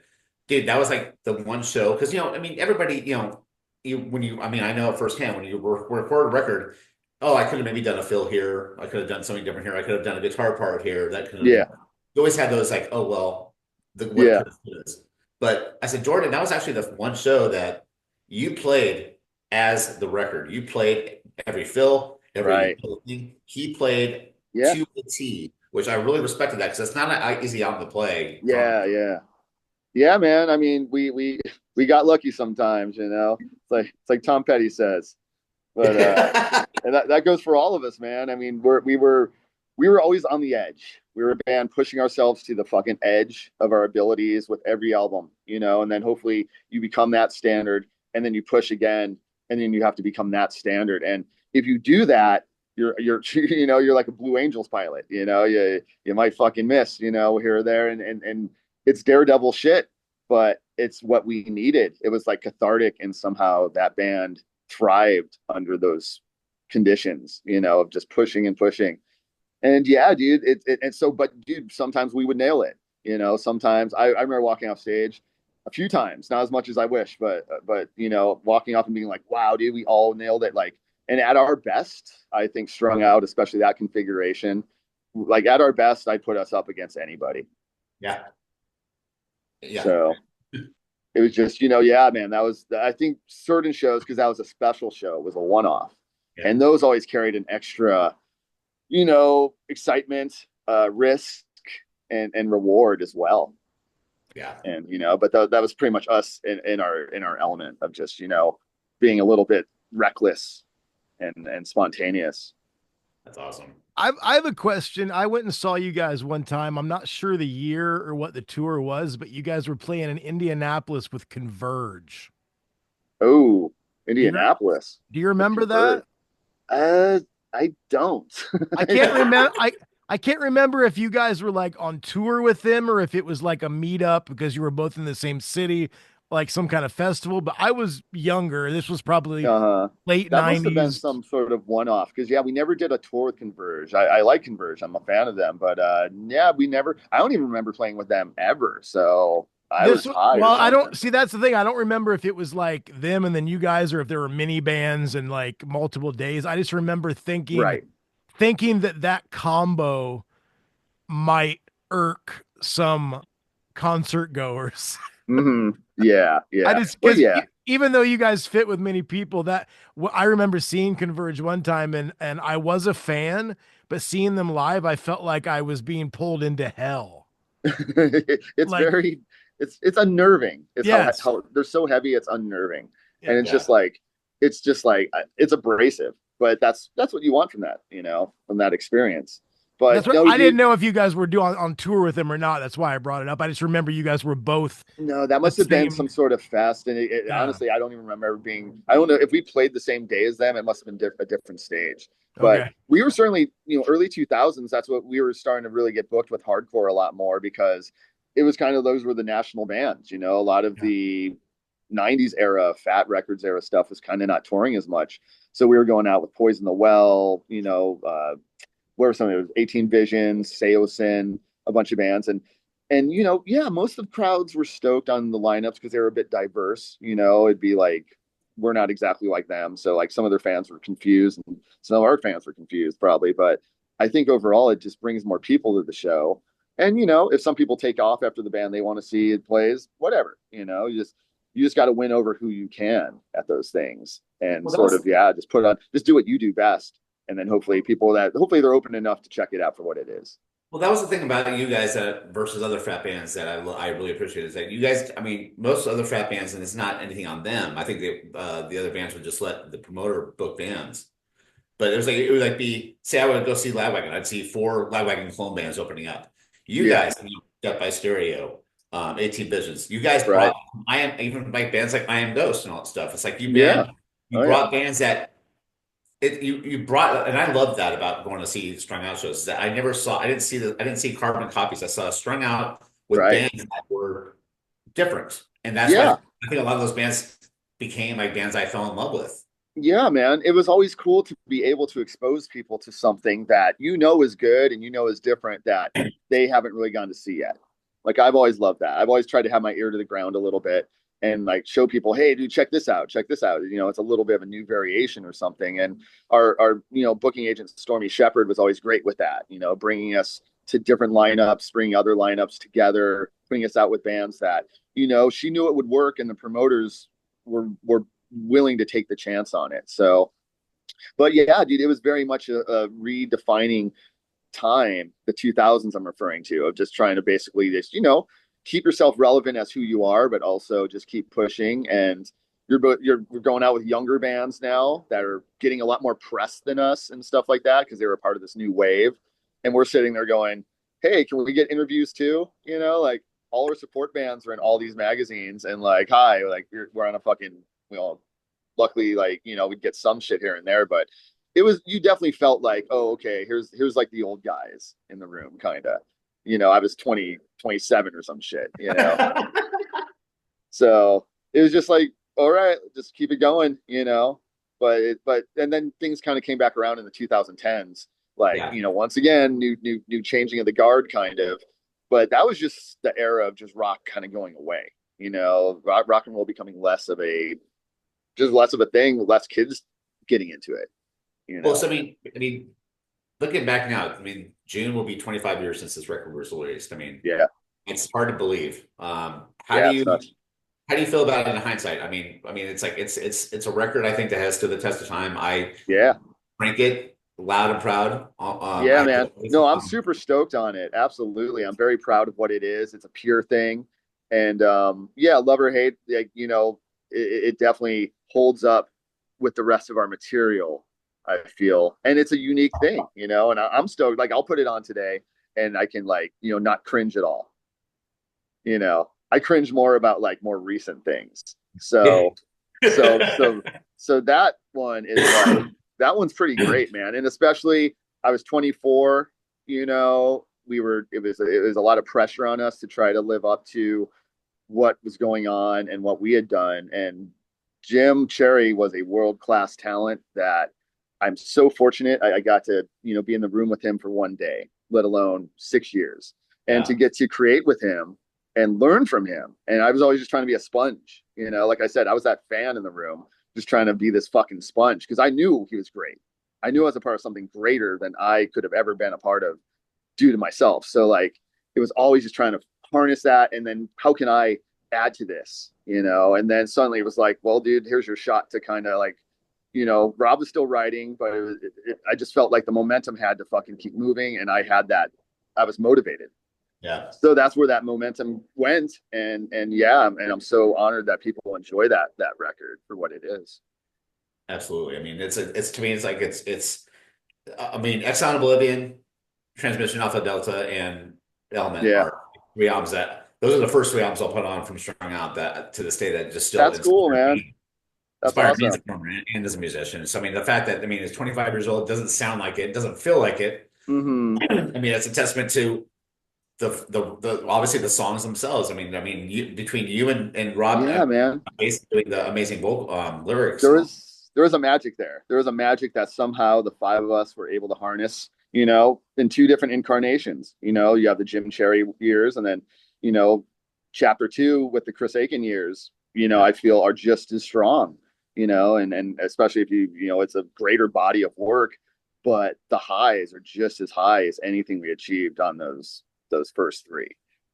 dude, that was like the one show because I mean, everybody, I mean, I know it firsthand when you record a record. Oh, I could have maybe done a fill here. I could have done something different here. I could have done a guitar part here. That could have Yeah, been. You always had those like, oh well, the what yeah, could have is. But I said, Jordan, that was actually the one show that you played as the record. You played every fill, every right. thing. He played Yeah, to the T, which I really respected that because it's not an easy album to play. yeah, yeah. Yeah, man. I mean, we got lucky sometimes, you know. It's like Tom Petty says. But and that goes for all of us, man. I mean, we were always on the edge. We were a band pushing ourselves to the fucking edge of our abilities with every album, you know, and then hopefully you become that standard and then you push again and then you have to become that standard. And if you do that, you're you're like a Blue Angels pilot, you know, you might fucking miss, you know, here or there and it's daredevil shit, but it's what we needed. It was like cathartic and somehow that band thrived under those conditions, you know, of just pushing and pushing. And yeah, dude, and so, but dude, sometimes we would nail it, you know. Sometimes I remember walking off stage a few times, not as much as I wish, but you know, walking off and being like, wow, dude, we all nailed it. Like, and at our best, I think Strung Out, especially that configuration, like at our best, I put us up against anybody. Yeah, yeah, So it was just, you know, yeah, man, that was, I think certain shows, because that was a special show, was a one off. yeah, And those always carried an extra, you know, excitement, risk, and reward as well. yeah. And, you know, but that was pretty much us in our element of just, you know, being a little bit reckless and spontaneous. That's awesome. I have a question. I went and saw you guys one time. I'm not sure the year or what the tour was, but you guys were playing in Indianapolis with Converge. Oh, Do you Indianapolis do you with remember Convert. that? Uh, I don't. I can't remember. I can't remember if you guys were like on tour with them or if it was like a meetup because you were both in the same city, like some kind of festival. But I was younger. This was probably Uh, late that must have been 90s. some sort of one-off because yeah, we never did a tour with Converge. I like Converge. I'm a fan of them, but yeah, we never. I don't even remember playing with them ever. So I was high or Well, I don't something. see that's the thing. I don't remember if it was like them and then you guys or if there were mini bands and like multiple days. I just remember Right. thinking that that combo might irk some concert goers. Yeah. I Yeah. just Well, because yeah. even though you guys fit with many people, I remember seeing Converge one time and I was a fan, but seeing them live, I felt like I was being pulled into hell. It's Like, very. It's unnerving. It's yes, how they're so heavy. It's unnerving, and yeah. Yeah. it's just like it's abrasive. But that's what you want from that, you know, from that experience. That's But what no, I didn't dude. know if you guys were doing on tour with him or not. That's why I brought it up. I just remember you guys were both No, that the must have been same. some sort of fest. And Yeah. honestly, I don't even remember being, I don't know if we played the same day as them. It must have been a different stage. But Okay. we were certainly, you know, early 2000s. That's what we were starting to really get booked with hardcore a lot more because it was kind of those were the national bands, you know, a lot of Yeah. the 90s era, Fat Records era stuff was kind of not touring as much. So we were going out with Poison the Well, you know, what were some of those 18 Visions, Seosin, a bunch of bands. And you know, yeah, most of the crowds were stoked on the lineups because they were a bit diverse. You know, it'd be like we're not exactly like them, so like some of their fans were confused, and some of our fans were confused probably. But I think overall, it just brings more people to the show. And you know, if some people take off after the band they want to see it plays, whatever. You know, you just got to win over who you can at those things, and Well, that sort was of yeah, just do what you do best, and then hopefully they're open enough to check it out for what it is. well, that was the thing about you guys that versus other frat bands that I really appreciate is that you guys, I mean, most other frat bands, and it's not anything on them. I think the other bands would just let the promoter book bands. But it would like be say I would go see Lagwagon, I'd see four Lagwagon clone bands opening up. You Yeah, guys, I mean, Death by Stereo, 18 Visions. You guys right. brought I am even like bands like I Am Ghost and all that stuff. It's like Yeah. you Oh yeah. brought bands that you brought, and I love that about going to see Strung Out shows. Is that I didn't see carbon copies. I saw Strung Out with Right. bands that were different, and that's why Yeah. I think a lot of those bands became like bands I fell in love with. Yeah, man. It was always cool to be able to expose people to something that you know is good and you know is different that they haven't really gone to see yet. Like I've always loved that. I've always tried to have my ear to the ground a little bit and like show people, hey, dude, check this out, check this out. You know, it's a little bit of a new variation or something. And our booking agent Stormy Shepard was always great with that. You know, bringing us to different lineups, bringing other lineups together, putting us out with bands that she knew it would work, and the promoters were willing to take the chance on it. So, but yeah, dude, it was very much a redefining time, the 2000s I'm referring to, of just trying to basically just keep yourself relevant as who you are, but also just keep pushing. And you're going out with younger bands now that are getting a lot more press than us and stuff like that because they were a part of this new wave, and we're sitting there going, hey, can we get interviews too? Like all our support bands are in all these magazines, and like, hi, like we're on a fucking, luckily, like, we'd get some shit here and there, but you definitely felt like, oh, okay, here's like the old guys in the room, kind of. I was 27 or some shit, so it was just like, all right, just keep it going, but and then things kind of came back around in the 2010s, like, Yeah. Once again, new changing of the guard, kind of. But that was just the era of just rock kind of going away, rock and roll becoming less of a thing, less kids getting into it. Well, so looking back now, June will be 25 years since this record was released. Yeah, it's hard to believe. How yeah, do you feel about it in hindsight? It's like it's a record I think that has stood the test of time. I yeah, rank it loud and proud. yeah, man. No, I'm super stoked on it. Absolutely, I'm very proud of what it is. It's a pure thing, and yeah, love or hate, like, it definitely holds up with the rest of our material, I feel. And it's a unique thing, and I'm stoked. Like, I'll put it on today and I can, like, not cringe at all. I cringe more about like more recent things. So, so, so, so that one is like, that one's pretty great, man. And especially I was 24, it was a lot of pressure on us to try to live up to what was going on and what we had done. And Jim Cherry was a world-class talent that I'm so fortunate I got to, be in the room with him for one day, let alone 6 years, and to Yeah. get to create with him and learn from him. And I was always just trying to be a sponge, like I said, I was that fan in the room, just trying to be this fucking sponge because I knew he was great. I knew I was a part of something greater than I could have ever been a part of due to myself. So like, it was always just trying to harness that. And then how can I add to this, And then suddenly it was like, well, dude, here's your shot to kind of like, Rob was still writing, but I just felt like the momentum had to fucking keep moving. And I was motivated. Yeah. So that's where that momentum went. And yeah, and I'm so honored that people enjoy that record for what it is. Absolutely. It's to me, it's like Exxon Oblivion, Transmission Alpha Delta, and Element Yeah, are three albums those are the first three albums I'll put on from Strung Out that to this day that just still that's cool, man. That's inspired me as a awesome. performer and as a musician. So the fact that it's 25 years old, it doesn't sound like it, doesn't feel like it. Mm-hmm. It's a testament to the obviously the songs themselves. Between you and Rob, Yeah, man. basically the amazing vocal lyrics There and all. was a magic there. There was a magic that somehow the five of us were able to harness, in two different incarnations. You have the Jim Cherry years, and then, chapter two with the Chris Aiken years, I feel are just as strong, and especially if it's a greater body of work, but the highs are just as high as anything we achieved on those first three,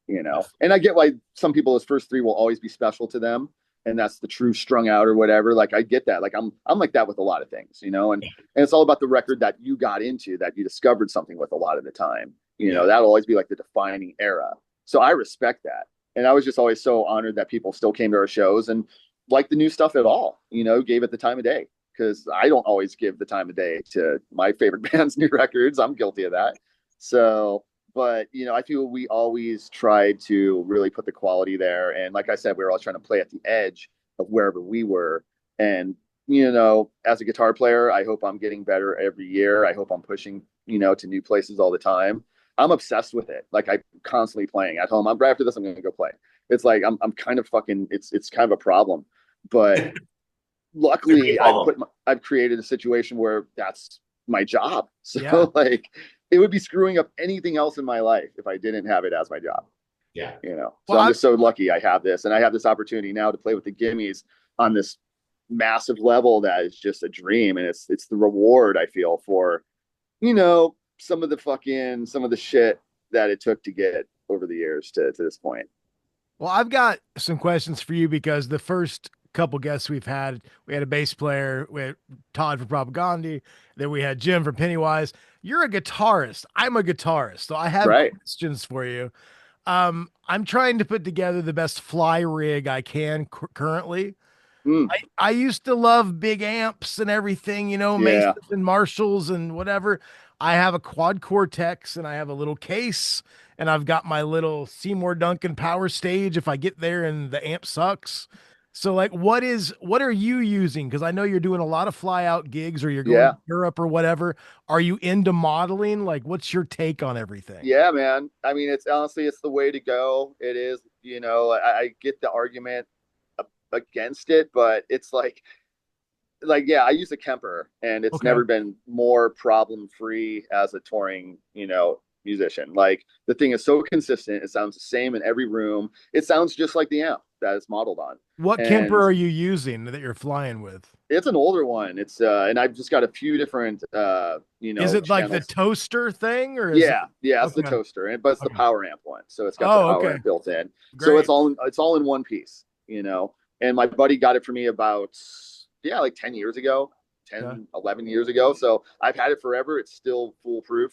and I get why some people, those first three will always be special to them, and that's the true Strung Out or whatever. Like, I get that. Like, I'm like that with a lot of things, and it's all about the record that you got into, that you discovered something with a lot of the time. That'll always be like the defining era. So I respect that. And I was just always so honored that people still came to our shows and liked the new stuff at all, gave it the time of day. Because I don't always give the time of day to my favorite band's new records. I'm guilty of that. So, but I feel we always tried to really put the quality there. And like I said, we were always trying to play at the edge of wherever we were. And as a guitar player, I hope I'm getting better every year. I hope I'm pushing to new places all the time. I'm obsessed with it. Like, I'm constantly playing at home. Right after this, I'm going to go play. It's like I'm kind of fucking. It's kind of a problem, but luckily I've created a situation where that's my job. So Yeah. like, it would be screwing up anything else in my life if I didn't have it as my job. Yeah. So Well, I'm just so lucky I have this, and I have this opportunity now to play with the gimmies on this massive level that is just a dream, and it's the reward I feel for some of the shit that it took to get over the years to this point. I've got some questions for you because the first couple guests we had a bass player, we had Todd from Propaganda, then we had Jim from Pennywise. You're a guitarist. I'm a guitarist, so I have Right. questions for you. I'm trying to put together the best fly rig I can currently. Mm, I used to love big amps and everything, Masons yeah. and Marshalls and whatever. I have a quad cortex and I have a little case and I've got my little Seymour Duncan power stage if I get there and the amp sucks. So like what are you using? Because I know you're doing a lot of fly out gigs or you're going Yeah. to Europe or whatever. Are you into modeling? Like what's your take on everything? Yeah, man. I mean, it's honestly, it's the way to go. It is, I get the argument against it, but it's yeah, I use a Kemper, and it's Okay. never been more problem free as a touring, musician. Like the thing is so consistent; it sounds the same in every room. It sounds just like the amp that it's modeled on, What Kemper and are you using that you're flying with? it's an older one. It's and I've just got a few different, Is it like the channels. toaster thing or is it Yeah, it's the okay? toaster, but it's the Okay. power amp one, so it's got the Oh, power okay. amp built in. So Great. it's all in one piece. And my buddy got it for me about, yeah, like 10 years ago, Okay. 10, 11 years ago. So I've had it forever. It's still foolproof,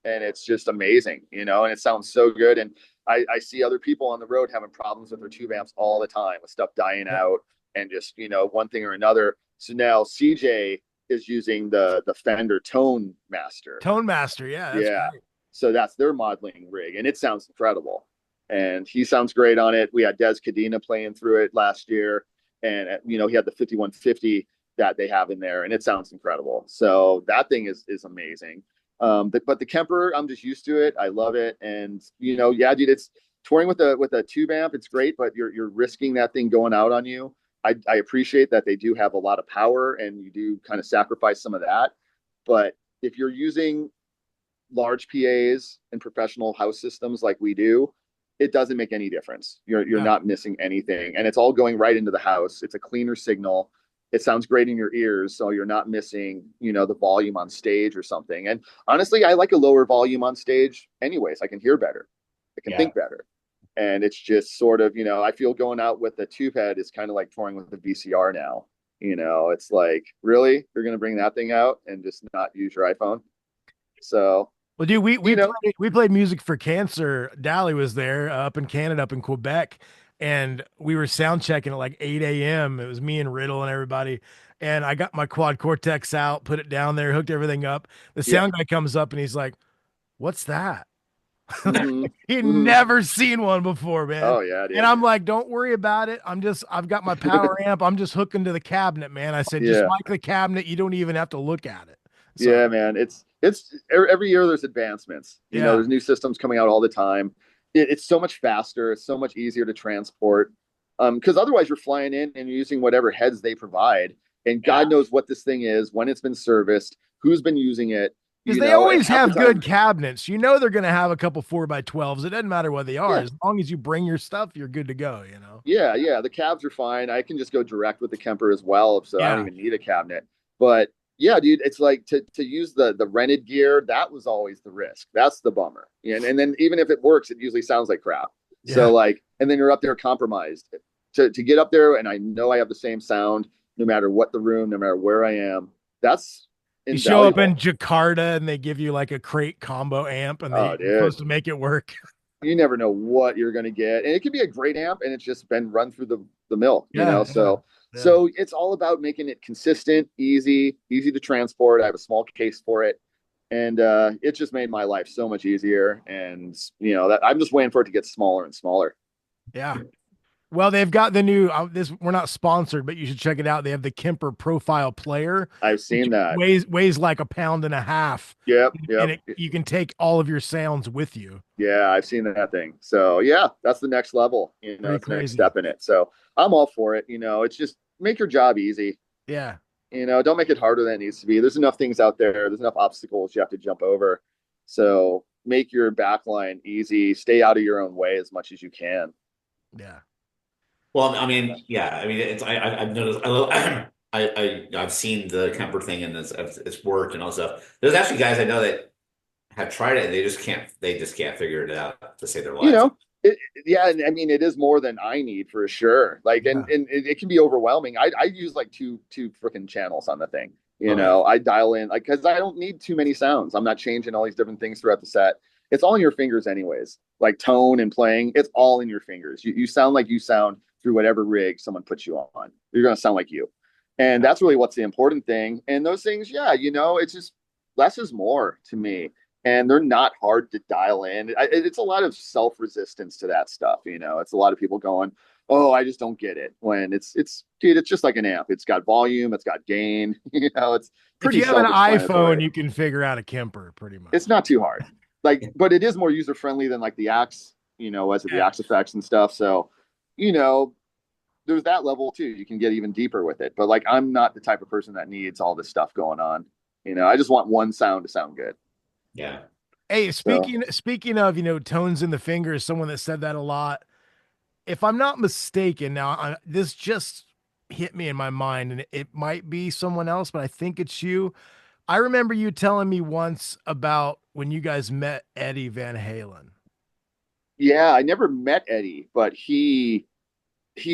and it's just amazing, and it sounds so good. And I see other people on the road having problems with their tube amps all the time, with stuff dying Yeah. out and just, one thing or another. So now CJ is using the Fender Tone Master. Tone Master. Yeah, that's Yeah. great. So that's their modeling rig, and it sounds incredible. And he sounds great on it. We had Des Cadena playing through it last year, and he had the 5150 that they have in there, and it sounds incredible. So that thing is amazing. But the Kemper, I'm just used to it. I love it, and yeah, dude, it's touring with a tube amp. It's great, but you're risking that thing going out on you. I appreciate that they do have a lot of power, and you do kind of sacrifice some of that. But if you're using large PAs and professional house systems like we do, it doesn't make any difference. You're Yeah. not missing anything, and it's all going right into the house. It's a cleaner signal. It sounds great in your ears, so you're not missing, the volume on stage or something. And honestly, I like a lower volume on stage anyways. I can hear better. I can Yeah. think better. And it's just sort of, I feel going out with the tube head is kind of like touring with the VCR now. It's like, really? You're going to bring that thing out and just not use your iPhone? So, Well, dude, you know, we played music for Cancer. Dalley was there up in Canada, up in Quebec, and we were sound checking at like 8 a.m. It was me and Riddle and everybody. And I got my quad cortex out, put it down there, hooked everything up. The yeah. sound guy comes up and he's like, "What's that?" Mm-hmm. He'd Mm-hmm. never seen one before, man. Oh yeah, And dude. I'm like, don't worry about it. I've got my power amp. I'm just hooking to the cabinet, man. I said, just Yeah. like the cabinet, you don't even have to look at it. So, Yeah, man. It's every year there's advancements. yeah, There's new systems coming out all the time. It's so much faster. It's so much easier to transport. Because otherwise you're flying in and you're using whatever heads they provide, and Yeah. God knows what this thing is, when it's been serviced, who's been using it, because they and always half the have good time, cabinets. They're going to have a couple 4x12s. It doesn't matter what they are. yeah, As long as you bring your stuff, you're good to go. yeah, the cabs are fine. I can just go direct with the Kemper as well, so I don't Yeah. even need a cabinet. But yeah, dude, it's like to use the rented gear. That was always the risk. That's the bummer. And then even if it works, it usually sounds like crap. Yeah. So like, and then you're up there compromised to get up there, and I know I have the same sound no matter what the room, no matter where I am. That's You show up in invaluable. Jakarta and they give you like a crate combo amp and Oh, you're dude, supposed to make it work. you never know what you're going to get, and it could be a great amp, and it's just been run through the mill, Yeah. Yeah. So Yeah. it's all about making it consistent, easy to transport. I have a small case for it, and it just made my life so much easier. And that I'm just waiting for it to get smaller and smaller. Yeah. Well, they've got the new this we're not sponsored, but you should check it out. They have the Kemper Profile Player, I've which seen that. weighs like a pound and a half, and Yep. you can take all of your sounds with you. Yeah, I've seen that thing. So yeah, that's the next level. Pretty It's the next crazy. step in it. So I'm all for it. It's just make your job easy. Yeah. Don't make it harder than it needs to be. There's enough things out there. There's enough obstacles you have to jump over. So make your backline easy, stay out of your own way as much as you can. Yeah. Well, I mean, yeah, I mean, I've noticed I've seen the Kemper thing and it's worked and all stuff. There's actually guys I know that have tried it and they just can't figure it out to save their You lives. know, yeah, and I mean, it is more than I need for sure. Like, Yeah. and it can be overwhelming. I use like two freaking channels on the thing. You Oh yeah. know, I dial in like because I don't need too many sounds. I'm not changing all these different things throughout the set. It's all in your fingers, anyways. Like tone and playing, it's all in your fingers. You sound like you sound through whatever rig someone puts you on. You're gonna sound like you, and that's really what's the important thing. And those things, yeah, you know, it's just less is more to me, and they're not hard to dial in. It's a lot of self resistance to that stuff. You know, it's a lot of people going, "Oh, I just don't get it." When it's dude, it's just like an amp. It's got volume, it's got gain. You know, it's If pretty you have an self iPhone, explanatory. you can figure out a Kemper pretty much. It's not too hard. Like, but it is more user friendly than like the Axe. You know, as of the Yeah. Axe effects and stuff. So, you know, there's that level too. You can get even deeper with it. But like, I'm not the type of person that needs all this stuff going on. You know, I just want one sound to sound good. Yeah. Hey, So speaking of, tones in the fingers, someone that said that a lot. If I'm not mistaken, now this just hit me in my mind, and it might be someone else, but I think it's you. I remember you telling me once about when you guys met Eddie Van Halen. yeah, I never met Eddie, but he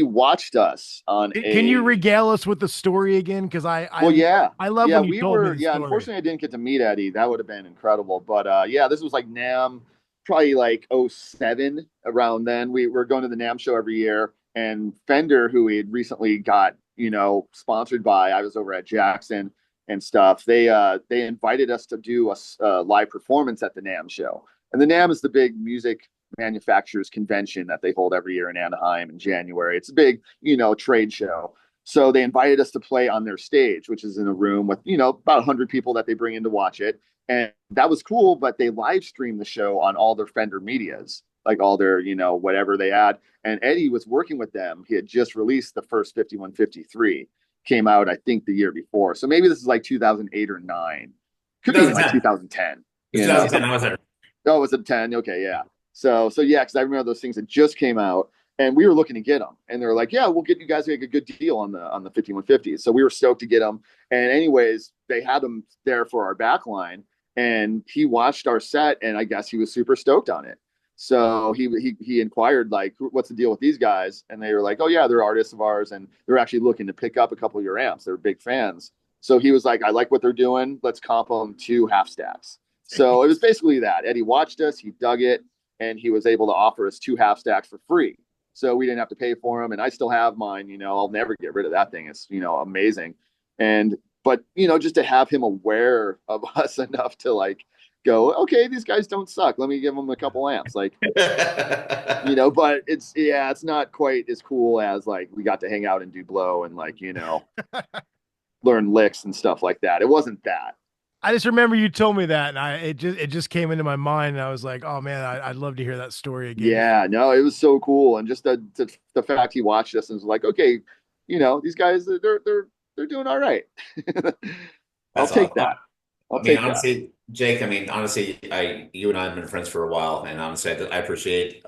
watched us on Can you a regale us with the story again? Because well, yeah. I love Yeah, when you we told me were the yeah, story. unfortunately I didn't get to meet Eddie. That would have been incredible. But yeah, this was like NAM probably like '07 around then. We were going to the NAM show every year and Fender who we had recently got, you know, sponsored by. I was over at Jackson and stuff. They invited us to do a live performance at the NAM show. And the NAM is the big music manufacturers convention that they hold every year in Anaheim in January. It's a big, you know, trade show. So they invited us to play on their stage, which is in a room with, you know, about 100 people that they bring in to watch it. And that was cool, but they live streamed the show on all their Fender medias, like all their, you know, whatever they had. And Eddie was working with them. He had just released the first 5153, came out, I think, the year before. So maybe this is like 2008 or 9. Could be even like 2010. 2010, It's you know, 2010. something. I was there. Oh, was it 10? Okay, yeah. So yeah, because I remember those things that just came out, and we were looking to get them, and they were like, "Yeah, we'll get you guys like a good deal on the 5150s." So we were stoked to get them, and anyways, they had them there for our back line, and he watched our set, and I guess he was super stoked on it. So he inquired like, "What's the deal with these guys?" And they were like, "Oh yeah, they're artists of ours, and they're actually looking to pick up a couple of your amps. They're big fans." So he was like, "I like what they're doing. Let's comp them 2 half stacks." So it was basically that. Eddie watched us, he dug it, and he was able to offer us 2 half stacks for free. So we didn't have to pay for them. And I still have mine, you know, I'll never get rid of that thing. It's, you know, amazing. And, but, you know, just to have him aware of us enough to like go, okay, these guys don't suck. Let me give them a couple amps. Like, you know, but it's, yeah, it's not quite as cool as like we got to hang out and do blow and like, you know, learn licks and stuff like that. It wasn't that. I just remember you told me that, and it just came into my mind, and I was like, oh man, I'd love to hear that story again. Yeah, no, it was so cool, and just the fact he watched us and was like, okay, you know, these guys they're doing all right. I'll That's take awesome. that. I'll I mean, take that. honestly, Jake, I mean, honestly, you and I have been friends for a while, and honestly, I appreciate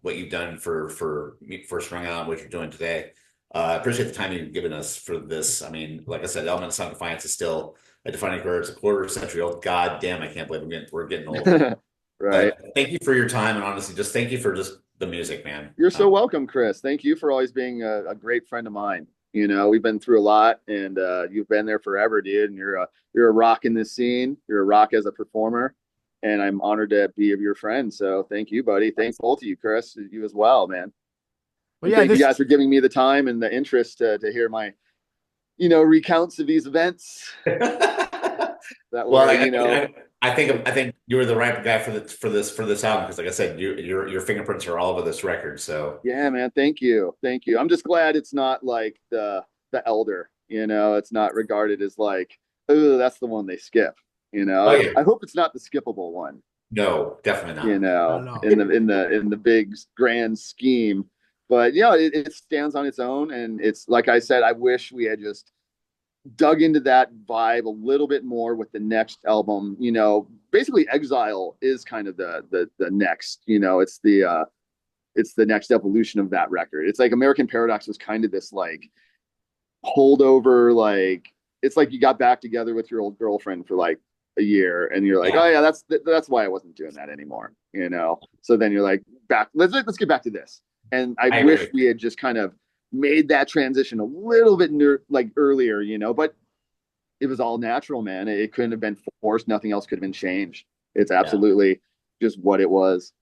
what you've done for me, for Strung Out, what you're doing today. I appreciate the time you've given us for this. I mean, like I said, Element of Sonic Defiance is still a defining career. It's a quarter century old. God damn, I can't believe we're getting old. Right. But thank you for your time, and honestly, just thank you for just the music, man. You're so welcome, Chris. Thank you for always being a great friend of mine. You know, we've been through a lot, and you've been there forever, dude. And you're a rock in this scene. You're a rock as a performer, and I'm honored to be of your friend. So thank you, buddy. Thanks both of you, Chris. You as well, man. Well, And yeah, thank you this guys for giving me the time and the interest to hear my, you know, recounts of these events that Well, were, you know, I think you were the right guy for this album because, like I said, your fingerprints are all over this record. So yeah, man. Thank you. Thank you. I'm just glad it's not like the elder, you know, it's not regarded as like, oh, that's the one they skip. You oh know, yeah, I hope it's not the skippable one, no, definitely you not. I don't know, know. in the big grand scheme. But yeah, it stands on its own. And it's like I said, I wish we had just dug into that vibe a little bit more with the next album. Basically Exile is kind of the next, it's the next evolution of that record. It's like American Paradox was kind of this like holdover, like it's like you got back together with your old girlfriend for like a year and you're like, oh Yeah, yeah, that's why I wasn't doing that anymore. So then you're like, back, let's get back to this. And I I wish agree. we had just kind of made that transition a little bit like earlier, but it was all natural, man. It couldn't have been forced. Nothing else could have been changed. It's Yeah. absolutely just what it was.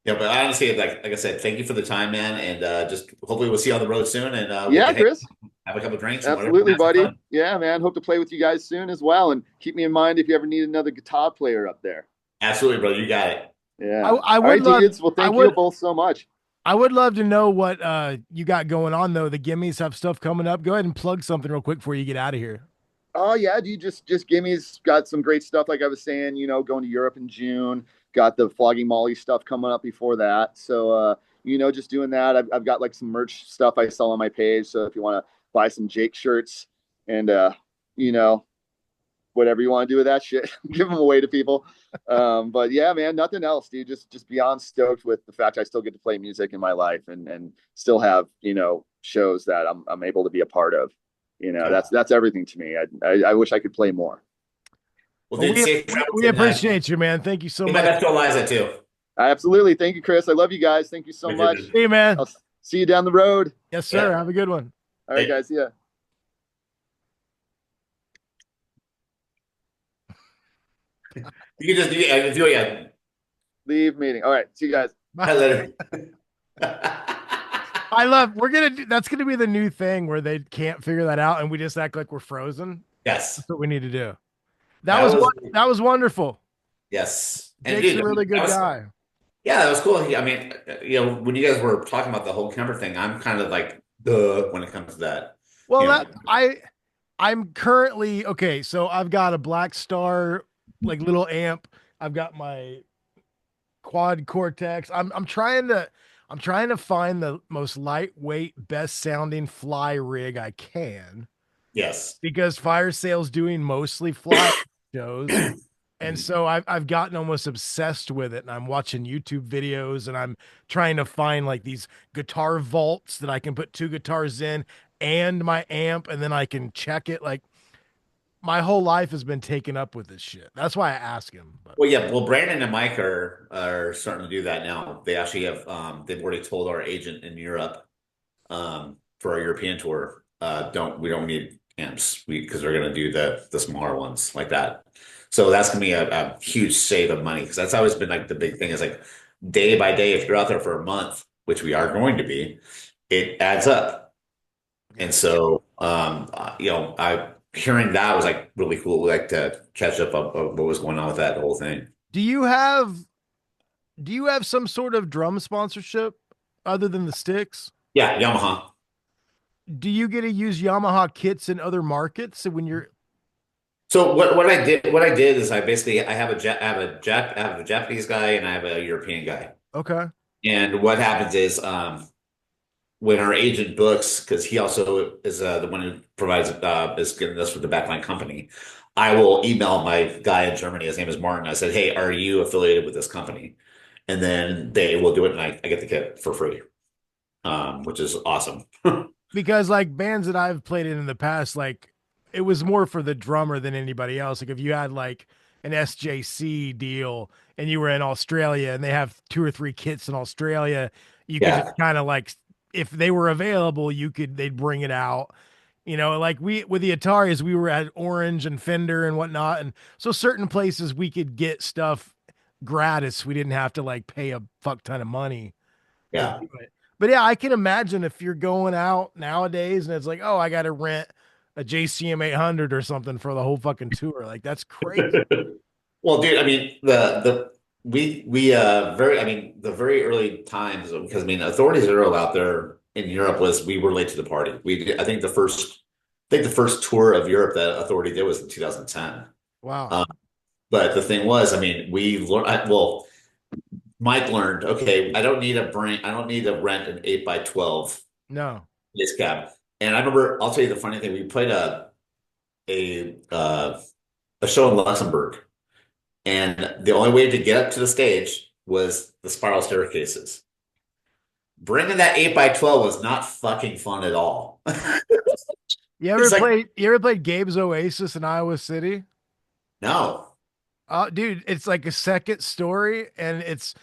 Yeah, but honestly, like I said, thank you for the time, man, and just hopefully we'll see you on the road soon, and we Yeah, can hang, Chris. have a couple drinks and whatever, and Absolutely, have some buddy. fun. Yeah, man. Hope to play with you guys soon as well. And keep me in mind if you ever need another guitar player up there. Absolutely, brother. You got it. Yeah. I All would right, love dudes. Well, I thank you would both so much. I would love to know what you got going on though. The Gimmies have stuff coming up. Go ahead and plug something real quick before you get out of here. Oh yeah, dude. Just Gimmy's got some great stuff. Like I was saying, going to Europe in June. Got the Flogging Molly stuff coming up before that. So just doing that. I've got like some merch stuff I sell on my page. So if you want to buy some Jake shirts and you know, whatever you want to do with that shit, give them away to people. But yeah, man, nothing else, dude. Just beyond stoked with the fact I still get to play music in my life and still have shows that I'm able to be a part of. Yeah. That's everything to me. I wish I could play more. Well, Well, dude, we safe travels we and appreciate you, man. Thank you so give my much. best to Eliza too. I absolutely thank you, Chris. I love you guys. Thank you so Me too, much. dude. See you, man. I'll see you down the road. Yes, sir. Yeah. Have a good one. All right, Hey, guys. Yeah. you can just do it. Yeah. Leave meeting. All right. See you guys. Hi, later. I love. That's gonna be the new thing where they can't figure that out, and we just act like we're frozen. Yes, That's what we need to do. that was That was wonderful. yes, and Jake's a dude, really that good was guy. yeah, that was cool. I mean, when you guys were talking about the whole camera thing, I'm kind of like the when it comes to that, Well, you know. I'm currently okay. So I've got a Black Star like little amp. I've got my quad cortex. I'm trying to find the most lightweight, best sounding fly rig I can Yes. because Fire Sale's doing mostly fly shows. And so I've gotten almost obsessed with it, and I'm watching YouTube videos, and I'm trying to find like these guitar vaults that I can put two guitars in and my amp, and then I can check it. Like my whole life has been taken up with this shit. That's why I ask him. But Well, yeah. Well, Brandon and Mike are starting to do that now. They actually have they've already told our agent in Europe for our European tour don't we don't need amps because we're gonna do the smaller ones like that. So that's gonna be a huge save of money because that's always been like the big thing is like day by day if you're out there for a month, which we are going to be, it adds up. And so I hearing that was like really cool, like to catch up of what was going on with that whole thing. do you have do you have some sort of drum sponsorship other than the sticks? Yeah, Yamaha. Do you get to use Yamaha kits in other markets when you're So what I did is I have I have a Japanese guy and I have a European guy. okay? And what happens is when our agent books, because he also is the one who provides is getting this for the backline company, I will email my guy in Germany. His name is Martin. I said, "Hey, are you affiliated with this company?" And then they will do it, and I get the kit for free, which is awesome. Because like bands that I've played in the past, like it was more for the drummer than anybody else. Like if you had like an SJC deal and you were in Australia and they have two or three kits in Australia, you could just Yeah, kind of like if they were available, they'd bring it out. Like we with the Ataris, we were at Orange and Fender and whatnot, and so certain places we could get stuff gratis. We didn't have to like pay a fuck ton of money to yeah. do it. But yeah, I can imagine if you're going out nowadays and it's like, oh, I got to rent a JCM 800 or something for the whole fucking tour. Like that's crazy. Well, dude, I mean the we very I mean the very early times because I mean Authority Zero out there in Europe was we were late to the party. We did, I think the first tour of Europe that Authority did was in 2010. Wow. Um, but the thing was, I mean, we learned well, Mike learned, okay, I don't need to rent an 8 by 12 No. base cab. And I remember, I'll tell you the funny thing. We played a uh, a show in Luxembourg, and the only way to get up to the stage was the spiral staircases. Bringing that 8x12 was not fucking fun at all. It's like, You ever played Gabe's Oasis in Iowa City? no. Dude, it's like a second story and it's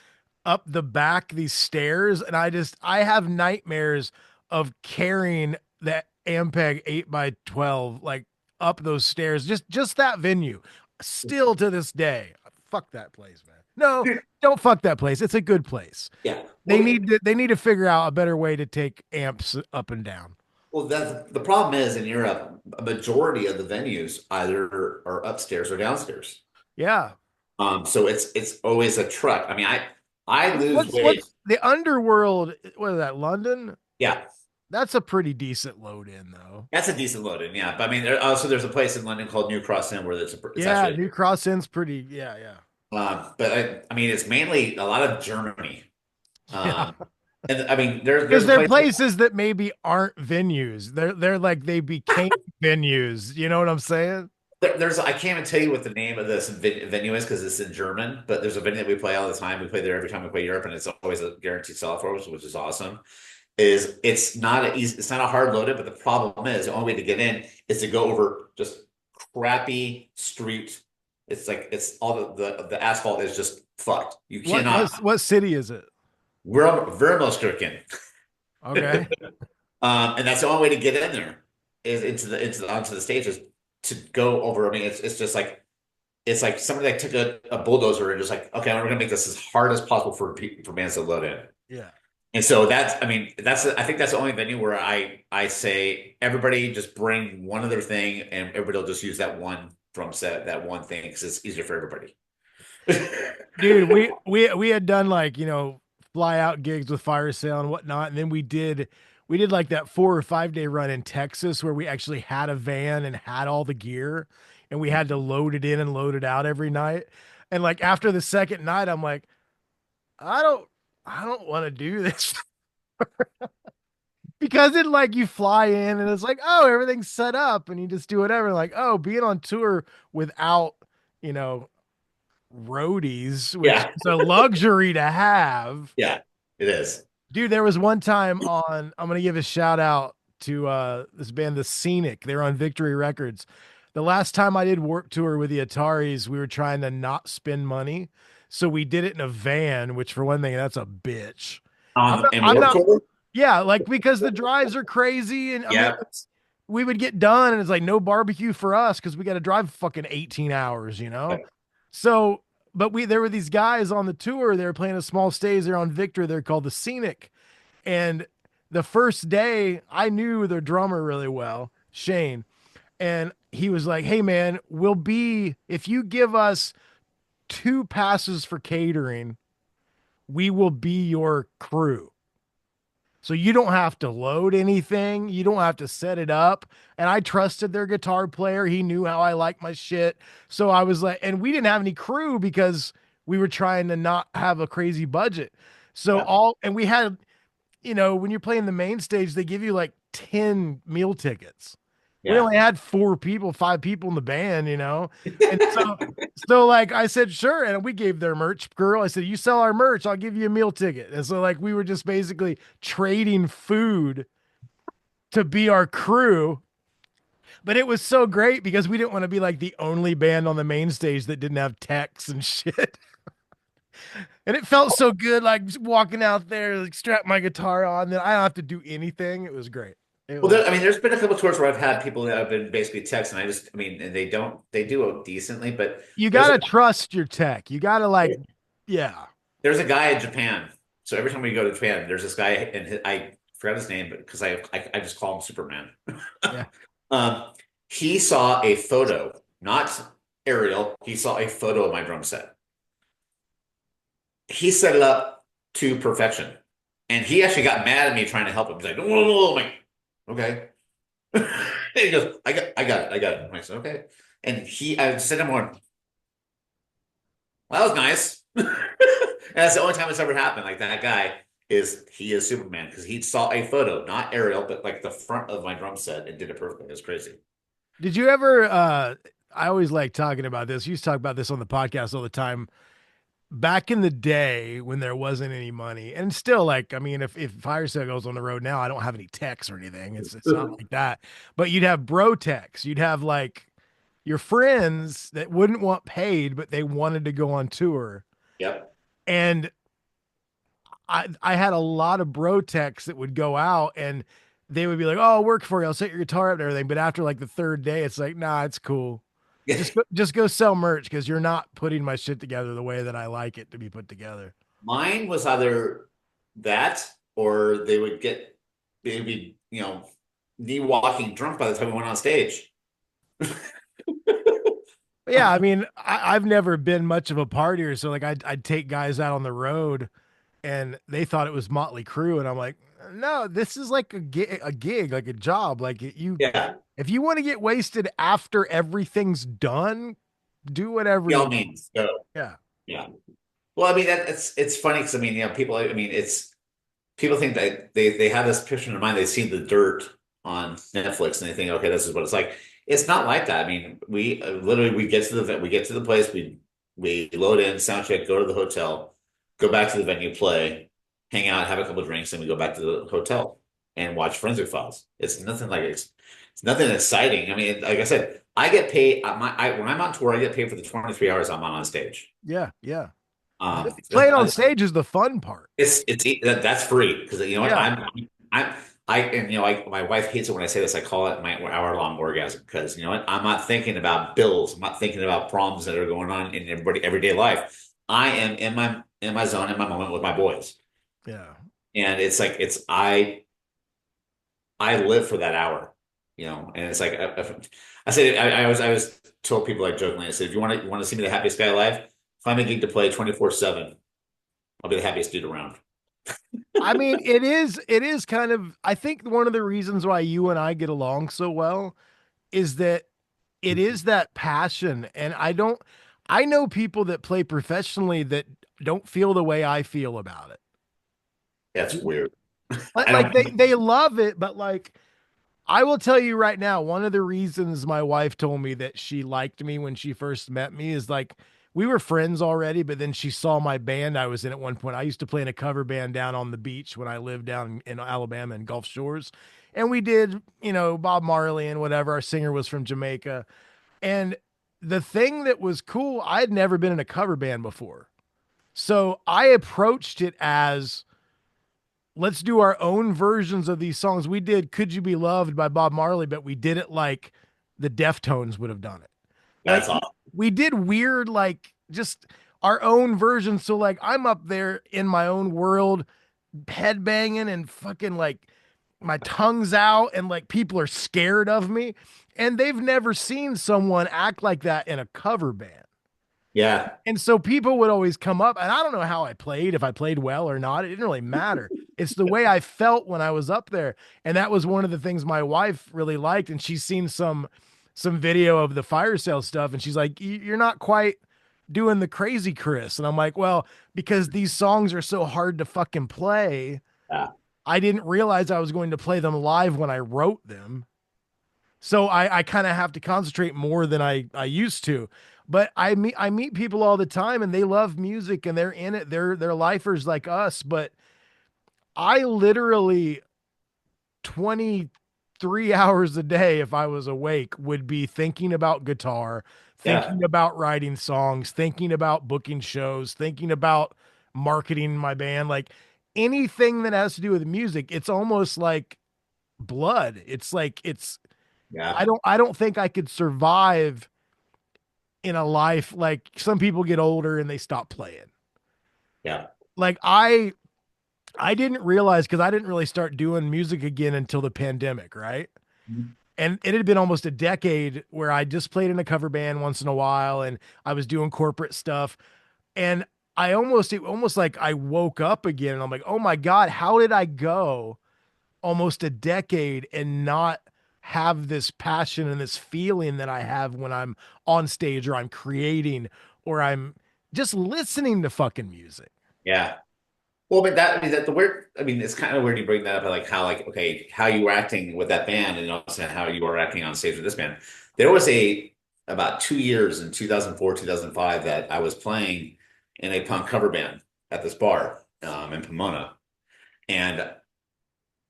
up the back these stairs, and I have nightmares of carrying that Ampeg 8x12 like up those stairs. Just that venue. Still to this day. Fuck that place, man. No, don't fuck that place. It's a good place. Yeah. Well, They need to figure out a better way to take amps up and down. that's the problem is in Europe, a majority of the venues either are upstairs or downstairs. Yeah. So it's always a truck. I mean, I lose weight. What's the underworld? What is that? London? Yeah, That's a pretty decent load in though. that's a decent load in. Yeah, but I mean, also there's a place in London called New Cross Inn where it's Yeah, actually. New Cross End's pretty. Yeah, yeah. But I mean, it's mainly a lot of Germany. Yeah. Um, and I mean, Because there's a they're place. places that maybe aren't venues. They're like they became venues. You know what I'm saying? There's I can't even tell you what the name of this venue is because it's in German. But there's a venue that we play all the time. We play there every time we play Europe, and it's always a guaranteed sell for us, which is awesome. It's not a hard loaded, but the problem is the only way to get in is to go over just crappy street. It's like it's all the asphalt is just fucked. You cannot. What city is it? We're Vermoskirchen. Okay. And that's the only way to get in there is onto the stages to go over. I mean, it's like somebody like took a bulldozer and just like, okay, we're gonna make this as hard as possible for bands to load in. Yeah. And so I mean, I think that's the only venue where I say everybody just bring one other thing and everybody will just use that one drum set, that one thing, because it's easier for everybody. Dude, we had done like, fly out gigs with Fire Sale and whatnot, and then we did like that 4 or 5 day run in Texas where we actually had a van and had all the gear, and we had to load it in and load it out every night. And like after the second night, I'm like, I don't I don't want to do this because it like you fly in and it's like, oh, everything's set up and you just do whatever. Like, oh, being on tour without, you know, roadies, which Yeah, is a luxury to have. yeah, it is. Dude, there was one time I'm gonna give a shout out to this band, The Scenic. They were on Victory Records. The last time I did Warp Tour with the Ataris, we were trying to not spend money. So we did it in a van, which for one thing, that's a bitch. And I'm Warped not, Tour? yeah, like because the drives are crazy. And I mean, Yeah, we would get done and it's like no barbecue for us because we got to drive fucking 18 hours, you know? So, but there were these guys on the tour. They were playing a small stage. They're on Victor. They're called The Scenic. And the first day, I knew their drummer really well, Shane. And he was like, hey, man, if you give us 2 passes for catering, we will be your crew. So you don't have to load anything. You don't have to set it up. And I trusted their guitar player. He knew how I like my shit. So I was like, and we didn't have any crew because we were trying to not have a crazy budget. So yeah, and we had, when you're playing the main stage, they give you like 10 meal tickets. We yeah. only had 5 people in the band, And so like I said, sure. And we gave their merch girl. I said, you sell our merch, I'll give you a meal ticket. And so like we were just basically trading food to be our crew. But it was so great because we didn't want to be like the only band on the main stage that didn't have techs and shit. And it felt so good, like just walking out there, like strap my guitar on, then I don't have to do anything. It was great. It Well, was. I mean, there's been a couple tours where I've had people that have been basically texts, and I mean, and they do it decently, but You there's a gotta trust your tech. You gotta like, yeah. there's a guy in Japan. So every time we go to Japan, there's this guy, and I forgot his name, but because I just call him Superman. Yeah. Um, he saw a photo, not aerial. He saw a photo of my drum set. He set it up to perfection, and he actually got mad at me trying to help him. He's like, "Whoa, whoa, whoa, I'm like, okay." And he goes, I got it. I said, okay. And I said to him, well, that was nice. And that's the only time it's ever happened. Like that guy, is he is Superman because he saw a photo, not aerial, but like the front of my drum set and did it perfectly. It was crazy. Did you ever I always like talking about this. You used to talk about this on the podcast all the time. Back in the day when there wasn't any money, and still like, I mean, if fire sale goes on the road now, I don't have any techs or anything. It's not like that. But you'd have bro techs. You'd have like your friends that wouldn't want paid, but they wanted to go on tour. Yep. And I had a lot of bro techs that would go out and they would be like, "Oh, I'll work for you. I'll set your guitar up and everything." But after like the third day, it's like, "Nah, it's cool. Just go sell merch because you're not putting my shit together the way that I like it to be put together." Mine was either that or they'd be, knee walking drunk by the time we went on stage. But yeah, I mean, I've never been much of a partier, so like I'd take guys out on the road, and they thought it was Motley Crue, and I'm like, no, this is like a gig, like a job. Like you, Yeah, if you want to get wasted after everything's done, do whatever by you all want. means, go. Yeah, Yeah. Well, I mean, it's funny because I mean, people. I mean, people think that they have this picture in their mind. They see the dirt on Netflix and they think, okay, this is what it's like. It's not like that. I mean, we literally we get to the place, we load in, sound check, go to the hotel, go back to the venue, play, hang out, have a couple of drinks, and we go back to the hotel and watch Forensic Files. It's nothing exciting. I mean, like I said, I get paid. When I'm on tour, I get paid for the 23 hours I'm on stage. yeah, yeah. Um, Playing on stage is the fun part. that's free because you know what Yeah, I'm I and my wife hates it when I say this. I call it my hour-long orgasm because you know what, I'm not thinking about bills. I'm not thinking about problems that are going on in everyday life. I am in my zone in my moment with my boys, yeah. and it's like I live for that hour, and it's like I said I was told people like jokingly I said if you want to see me the happiest guy alive, find me a gig to play 24/7. I'll be the happiest dude around. I mean, it is kind of, I think one of the reasons why you and I get along so well is that it is that passion. And I know people that play professionally that don't feel the way I feel about That's it. weird. Like, I like don't. they love it, but like I will tell you right now, one of the reasons my wife told me that she liked me when she first met me is like we were friends already, but then she saw my band I was in at one point. I used to play in a cover band down on the beach when I lived down in Alabama and Gulf Shores. And we did, Bob Marley and whatever. Our singer was from Jamaica. And the thing that was cool, I had never been in a cover band before. So I approached it as let's do our own versions of these songs. We did Could You Be Loved by Bob Marley, but we did it like the Deftones would have done it. Like That's awesome. we did weird, like just our own version. So like I'm up there in my own world, headbanging and fucking like my tongue's out, and like people are scared of me. And they've never seen someone act like that in a cover band. Yeah, And so people would always come up, and I don't know how I played, if I played well or not. It didn't really matter. It's the way I felt when I was up there. And that was one of the things my wife really liked. And she's seen some video of the fire sale stuff, and she's like, You're not quite doing the crazy Chris. And I'm like, well, because these songs are so hard to fucking play, yeah, I didn't realize I was going to play them live when I wrote them. So I kind of have to concentrate more than I used to. But I meet people all the time and they love music and they're in it. They're lifers like us. But I literally 23 hours a day, if I was awake, would be thinking about guitar, yeah, thinking about writing songs, thinking about booking shows, thinking about marketing my band, like anything that has to do with music. It's almost like blood. It's like it's yeah, I don't think I could survive in a life like some people get older and they stop playing. yeah. Like I didn't realize because I didn't really start doing music again until the pandemic, right? And it had been almost a decade where I just played in a cover band once in a while and I was doing corporate stuff. And it almost like I woke up again and I'm like, oh my God, how did I go almost a decade and not have this passion and this feeling that I have when I'm on stage or I'm creating or I'm just listening to fucking music. Yeah. Well, but that, I mean, that the weird, I mean, it's kind of weird you bring that up, like how, like, okay, how you were acting with that band and also how you were acting on stage with this band. There was about 2 years in 2004, 2005 that I was playing in a punk cover band at this bar, in Pomona. And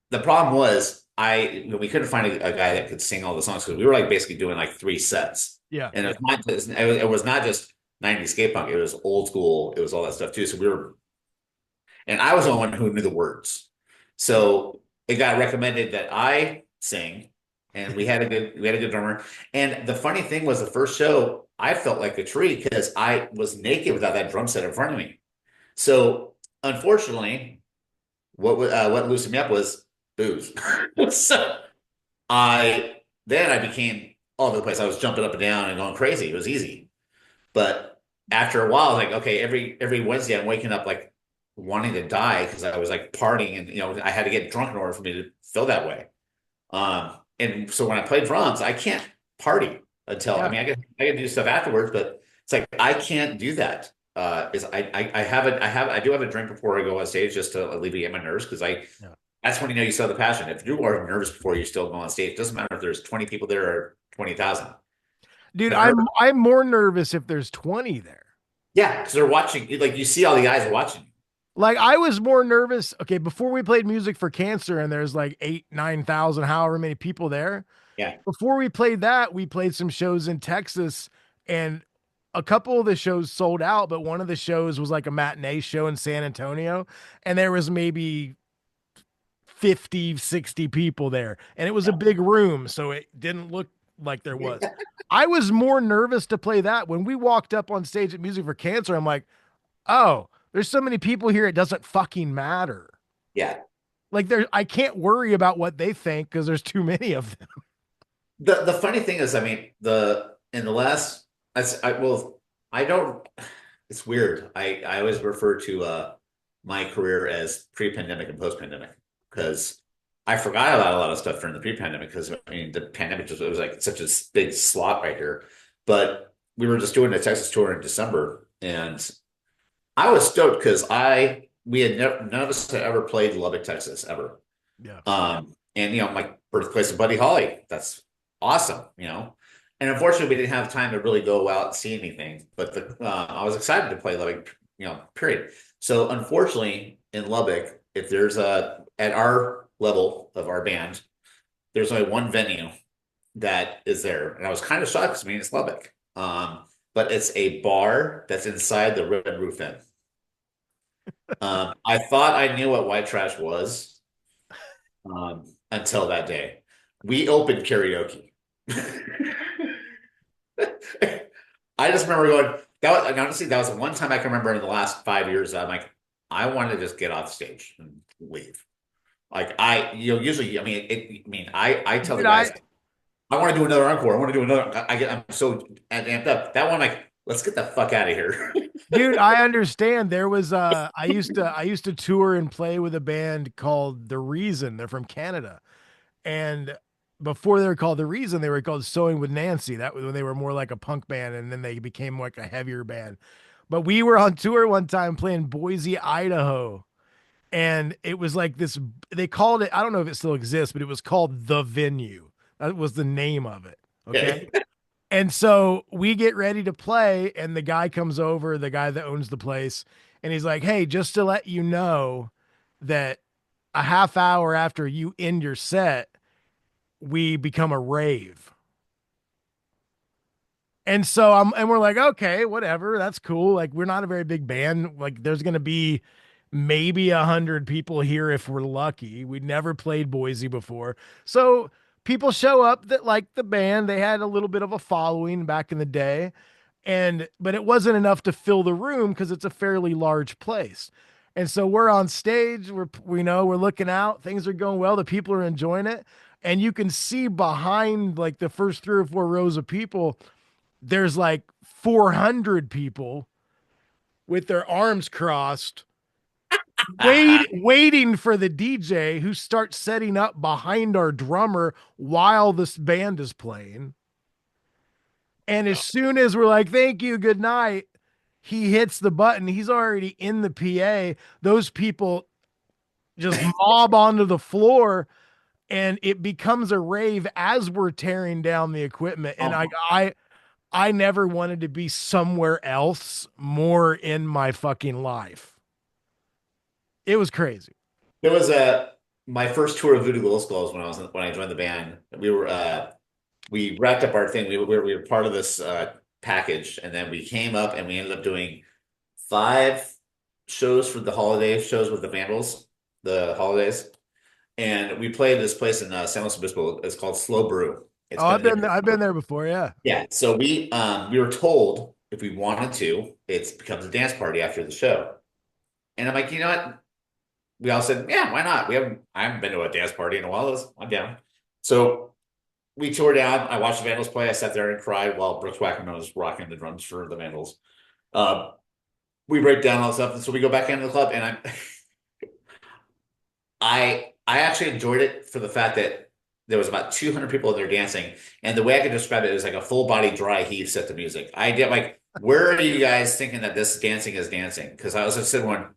the problem was we couldn't find a guy that could sing all the songs because we were like basically doing like three sets. Yeah, And yeah. it was not just 90s skate punk, it was old school, it was all that stuff too. So we were and I was the only one who knew the words. So it got recommended that I sing, and we had a good drummer. And the funny thing was, the first show I felt like a tree because I was naked without that drum set in front of me. So unfortunately, what loosened me up was booze. So I became all over the place. I was jumping up and down and going crazy. It was easy. But after a while, like, okay, every Wednesday I'm waking up like wanting to die because I was like partying and I had to get drunk in order for me to feel that way. And so when I play drums, I can't party until I Yeah. mean I can do stuff afterwards, but it's like I can't do that. Is I do have a drink before I go on stage just to alleviate my nerves because I Yeah. that's when you still have the passion. If you are nervous before you still go on stage, it doesn't matter if there's 20 people there or 20,000. Dude, The I'm more nervous if there's 20 there. Yeah, because they're watching. Like you see all the eyes watching. Like I was more nervous. Okay, before we played Music for Cancer, and there's like 8, 9,000, however many people there. Yeah, Before we played that, we played some shows in Texas, and a couple of the shows sold out, but one of the shows was like a matinee show in San Antonio, and there was maybe 50, 60 people there. And it was a yeah, big room, so it didn't look like there was. I was more nervous to play that. When we walked up on stage at Music for Cancer, I'm like, oh, there's so many people here, it doesn't fucking matter. yeah. Like I can't worry about what they think because there's too many of them. The funny thing is, I mean, the in the last, well, I don't. It's weird. I always refer to my career as pre-pandemic and post-pandemic because I forgot about a lot of stuff during the pre-pandemic because I mean the pandemic just it was like such a big slot right here. But we were just doing a Texas tour in December, and I was stoked because I we had never none of us had ever played Lubbock, Texas, ever. Yeah. And my birthplace of Buddy Holly. That's awesome. And unfortunately, we didn't have time to really go out and see anything. But I was excited to play Lubbock, period. So unfortunately, in Lubbock, if there's at our level of our band, there's only one venue that is there, and I was kind of shocked because I mean it's Lubbock. But it's a bar that's inside the Red Roof Inn. I thought I knew what white trash was until that day. We opened karaoke. I just remember going, that was, and honestly, that was the one time I can remember in the last 5 years. I'm like, I wanted to just get off the stage and leave. Like usually, I mean, I tell the Dude, guys, I want to do another encore. I want to do another. I'm so amped up. That one, like, let's get the fuck out of here. I understand. There was I used to tour and play with a band called The Reason. They're from Canada. And before they were called The Reason, they were called Sewing with Nancy. That was when they were more like a punk band, and then they became like a heavier band. But we were on tour one time playing Boise, Idaho. And it was like this, they called it, I don't know if it still exists, but it was called The Venue. That was the name of it. Okay. Okay. And so we get ready to play, and the guy comes over, the guy that owns the place, and he's like, hey, just to let you know that a half hour after you end your set, we become a rave. And we're like, okay, whatever, that's cool. Like, we're not a very big band. Like, there's gonna be maybe 100 people here if we're lucky. We'd never played Boise before. So people show up that like the band. They had a little bit of a following back in the day. But it wasn't enough to fill the room because it's a fairly large place. And so we're on stage, we're looking out, things are going well, the people are enjoying it. And you can see behind like the first 3 or 4 rows of people, there's like 400 people with their arms crossed, waiting for the DJ who starts setting up behind our drummer while this band is playing. And as soon as we're like, thank you, good night, he hits the button. He's already in the PA. Those people just mob onto the floor and it becomes a rave as we're tearing down the equipment. And Oh, I never wanted to be somewhere else more in my fucking life. It was crazy. there was a my first tour of Voodoo Glow Skulls when I joined the band. We wrapped up our thing. We were part of this package, and then we came up and we ended up doing 5 shows for the holiday shows with the Vandals, the holidays, and we played this place in San Luis Obispo. It's called Slow Brew. It's Oh, been I've been there before. Yeah. yeah. So we were told if we wanted to, it becomes a dance party after the show, and I'm like, you know what? We all said, yeah, why not? I haven't been to a dance party in a while. I'm down. So we toured down. I watched the Vandals play. I sat there and cried while Brooks Wackerman was rocking the drums for the Vandals. Uh, we break down all this stuff, and so we go back into the club, and I actually enjoyed it for the fact that there was about 200 people in there dancing, and the way I could describe it is like a full body dry heave set to music. I did like, where are you guys thinking that this dancing is dancing? Because I was just sitting one.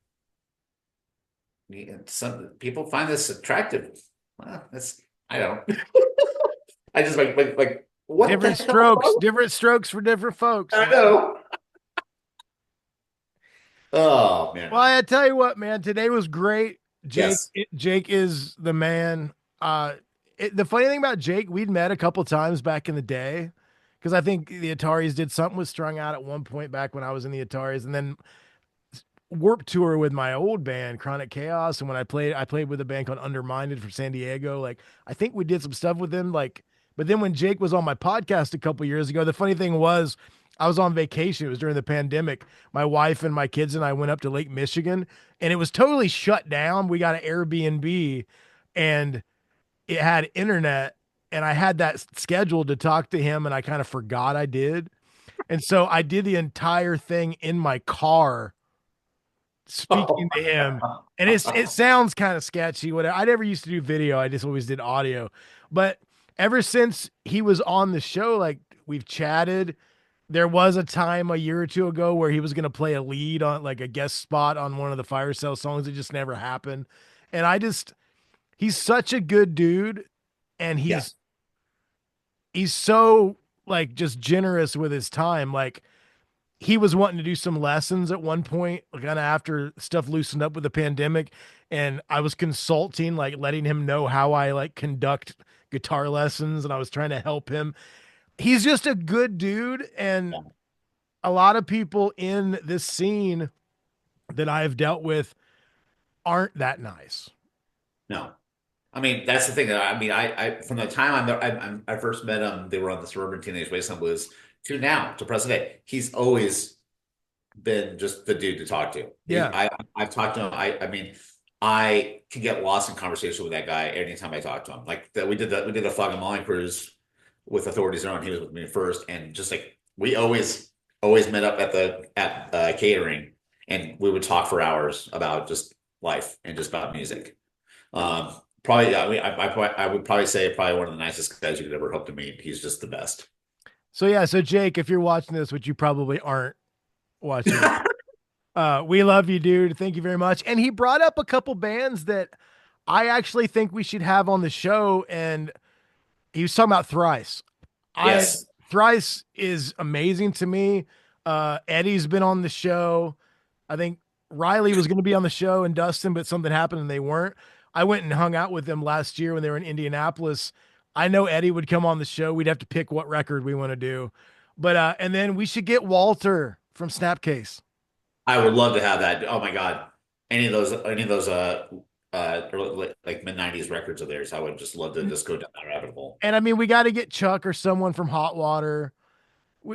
Some people find this attractive. Well, that's I don't. I just like what the hell? Different strokes for different folks. I know. Oh man. Well, I tell you what, man, today was great. Yes. Jake is the man. The funny thing about Jake, we'd met a couple times back in the day because I think the Ataris did something with Strung Out at one point back when I was in the Ataris, and then Warp Tour with my old band Chronic Chaos. And when I played with a band called Undermined from San Diego. Like I think we did some stuff with them. Like, but then when Jake was on my podcast a couple years ago, the funny thing was I was on vacation. It was during the pandemic. My wife and my kids and I went up to Lake Michigan, and it was totally shut down. We got an Airbnb, and it had internet, and I had that scheduled to talk to him, and I kind of forgot I did. And so I did the entire thing in my car speaking to him. And it sounds kind of sketchy. Whatever. I never used to do video. I just always did audio. But ever since he was on the show, like we've chatted. There was a time a year or two ago where he was going to play a lead on like a guest spot on one of the Fire Cell songs. It just never happened. And he's such a good dude. And Yeah. he's so like just generous with his time. Like he was wanting to do some lessons at one point, kind of after stuff loosened up with the pandemic. And I was consulting, like letting him know how I like conduct guitar lessons. And I was trying to help him. He's just a good dude. And Yeah. a lot of people in this scene that I've dealt with aren't that nice. No. I mean, that's the thing that I from the time I first met him, they were on the Suburban Teenage Wasteland Blues to now to present day. He's always been just the dude to talk to. Yeah. I've talked to him. I mean, I can get lost in conversation with that guy anytime I talk to him. Like that we did a Fog and Molly cruise with Authorities on. He was with me first, and just like we always met up at the at catering, and we would talk for hours about just life and just about music. Probably, I mean, I would probably say probably one of the nicest guys you could ever hope to meet. He's just the best. So yeah, so Jake, if you're watching this, which you probably aren't watching, we love you, dude. Thank you very much. And he brought up a couple bands that I actually think we should have on the show. And he was talking about Thrice. I Yes. Thrice is amazing to me. Eddie's been on the show. I think Riley was going to be on the show and Dustin, but something happened and they weren't. I went and hung out with them last year when they were in Indianapolis. I know Eddie would come on the show. We'd have to pick what record we want to do. But and then we should get Walter from Snapcase. I would love to have that. Oh my God. Any of those like mid-90s records of theirs. I would just love to just go down that rabbit hole. And I mean, we got to get Chuck or someone from Hot Water.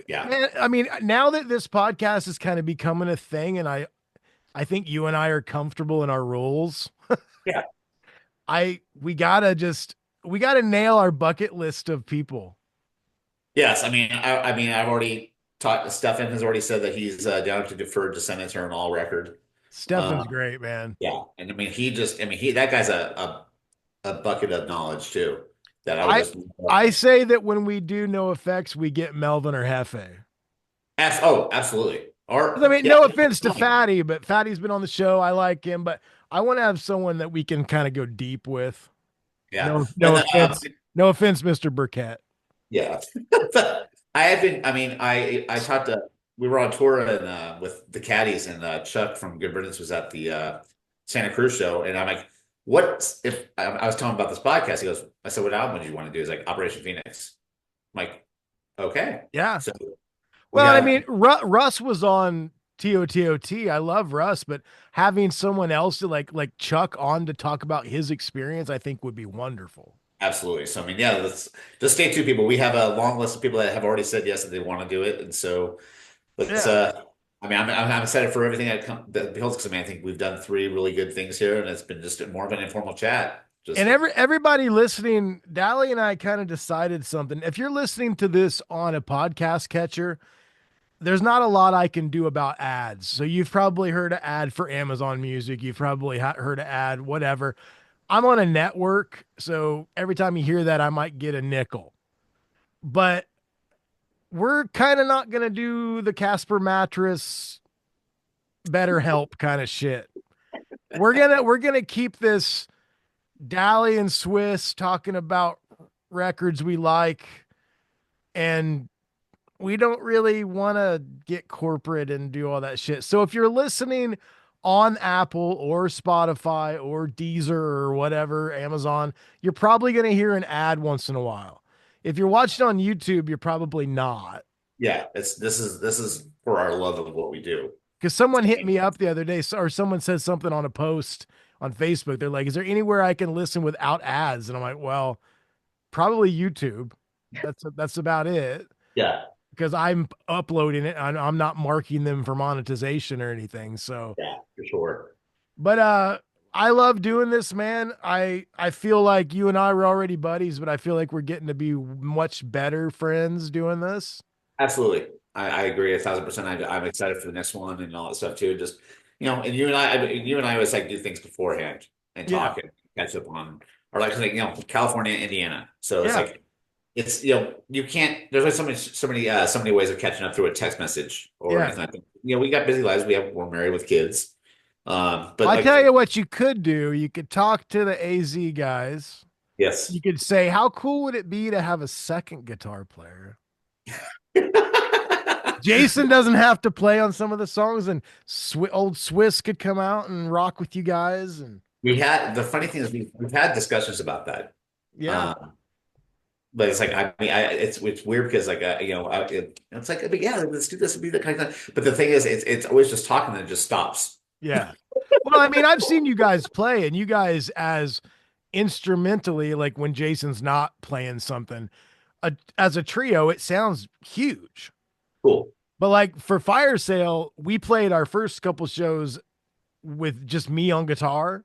Yeah. Man, I mean, now that this podcast is kind of becoming a thing, and I think you and I are comfortable in our roles. Yeah. We gotta nail our bucket list of people. Yes. I mean, I've already talked. Stefan has already said that he's down to defer Descendants are an all record. Stefan's great, man. Yeah. And I mean, that guy's a bucket of knowledge too. That I would just I say that when we do No Effects, we get Melvin or Hefe. Oh, absolutely. I Or mean, yeah, no offense to Fatty, but Fatty's been on the show. I like him, but I want to have someone that we can kind of go deep with. yeah. No And offense. No offense, Mr. Burkett. yeah. I have been. I mean, I talked to. We were on tour and with the Caddies, and Chuck from Good Riddance was at the Santa Cruz show, and I'm like, "What if?" I was telling him about this podcast. He goes, "I said, what album do you want to do?" He's like, "Operation Phoenix." I'm like, "Okay." Yeah. So we Well, I got mean, Russ was on TOTOT. I love Russ, but having someone else to like Chuck on to talk about his experience, I think would be wonderful. absolutely. So I mean, yeah, let's just stay tuned, people. We have a long list of people that have already said yes that they want to do it, and so let's. Yeah. I mean, I'm excited for everything that beholds because I mean, I think we've done three really good things here, and it's been just more of an informal chat. And Just everybody listening, Dally and I kind of decided something. If you're listening to this on a podcast catcher, there's not a lot I can do about ads. So you've probably heard an ad for Amazon Music. You've probably heard an ad, whatever. I'm on a network, so every time you hear that, I might get a nickel. But we're kind of not gonna do the Casper mattress better help kind of shit. We're gonna keep this Dally and Swiss talking about records we like, and we don't really want to get corporate and do all that shit. So if you're listening on Apple or Spotify or Deezer or whatever, Amazon, you're probably going to hear an ad once in a while. If you're watching on YouTube, you're probably not. yeah, it's this is for our love of what we do. Because someone hit me up the other day, or someone said something on a post on Facebook. They're like, "Is there anywhere I can listen without ads?" And I'm like, "Well, probably YouTube. That's about it." Yeah, Because I'm uploading it. I'm not marking them for monetization or anything. So, yeah, for sure. but I love doing this, man. I feel like you and I were already buddies, but I feel like we're getting to be much better friends doing this. Absolutely. I agree 1,000%. I'm excited for the next one and all that stuff too. Just, and you and I always like do things beforehand and Yeah. talk and catch up on, or like, California, Indiana. So it's Yeah. like, it's, you can't, there's like so many ways of catching up through a text message or Yeah. anything like that. We got busy lives. We're married with kids. But I tell like, you what you could do. You could talk to the AZ guys. yes. You could say, how cool would it be to have a second guitar player? Jason doesn't have to play on some of the songs, and old Swiss could come out and rock with you guys. And The funny thing is we've had discussions about that. yeah, Um, But it's like it's weird because like it's like but yeah, let's do this and be that kind of thing. But the thing is, it's always just talking and it just stops. yeah. Well, I mean, I've seen you guys play, and you guys as instrumentally, like when Jason's not playing something, as a trio, it sounds huge. Cool. But like for Fire Sale, we played our first couple shows with just me on guitar,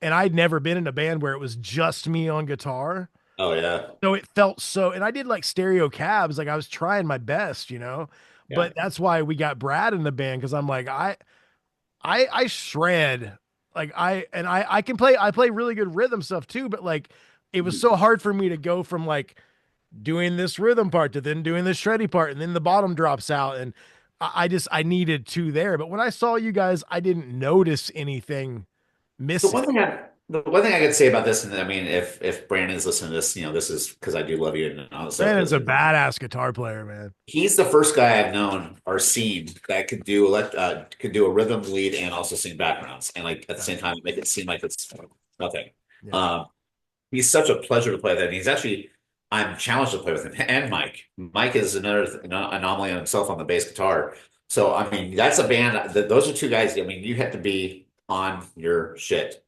and I'd never been in a band where it was just me on guitar. Oh yeah, So it felt so, and I did like stereo cabs, like I was trying my best. yeah. But that's why we got Brad in the band because I'm like, I shred. Like I can play, I play really good rhythm stuff too, but like it was so hard for me to go from like doing this rhythm part to then doing this shreddy part, and then the bottom drops out. And I needed two there. But when I saw you guys, I didn't notice anything The missing. one thing I the one thing I could say about this, and I mean, if Brandon's listening to this, this is because I do love you and all that stuff. Brandon's Is a badass guitar player, man. he's the first guy I've known or seen that could do a rhythm lead and also sing backgrounds, and like at the Yeah. same time make it seem like it's nothing. Yeah. Um, he's such a pleasure to play with. And he's actually, I'm challenged to play with him. And Mike. Mike is another anomaly on himself on the bass guitar. So, I mean, that's a band. Those are two guys. I mean, you have to be on your shit,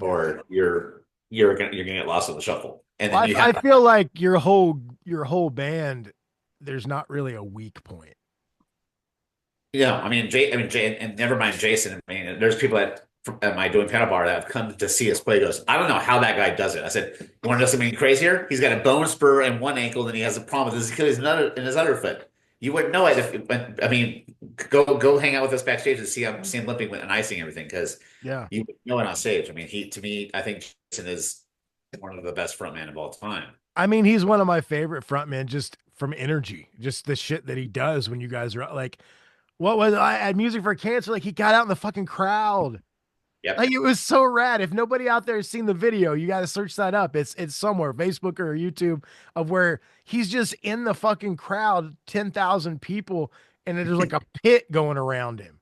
Yeah. or you're gonna get lost in the shuffle. And then Well, you I have, feel like your whole band, there's not really a weak point. I mean, Jay, and never mind Jason. I mean, there's people at my doing piano bar that have come to see us play. Goes, I don't know how that guy does it. I said, you want to know something crazier? He's got a bone spur in one ankle, and he has a problem with his Achilles in his other foot. You wouldn't know it I mean, go hang out with us backstage and see him limping and icing everything because Yeah. you would know it on stage. I mean, to me, I think Jason is one of the best frontman of all time. I mean, he's one of my favorite frontmen just from energy, just the shit that he does when you guys are like what was I at Music for Cancer? Like he got out in the fucking crowd. Yep. Like it was so rad. If nobody out there has seen the video, you got to search that up. It's somewhere, Facebook or YouTube, of where he's just in the fucking crowd, 10,000 people, and there's like a pit going around him.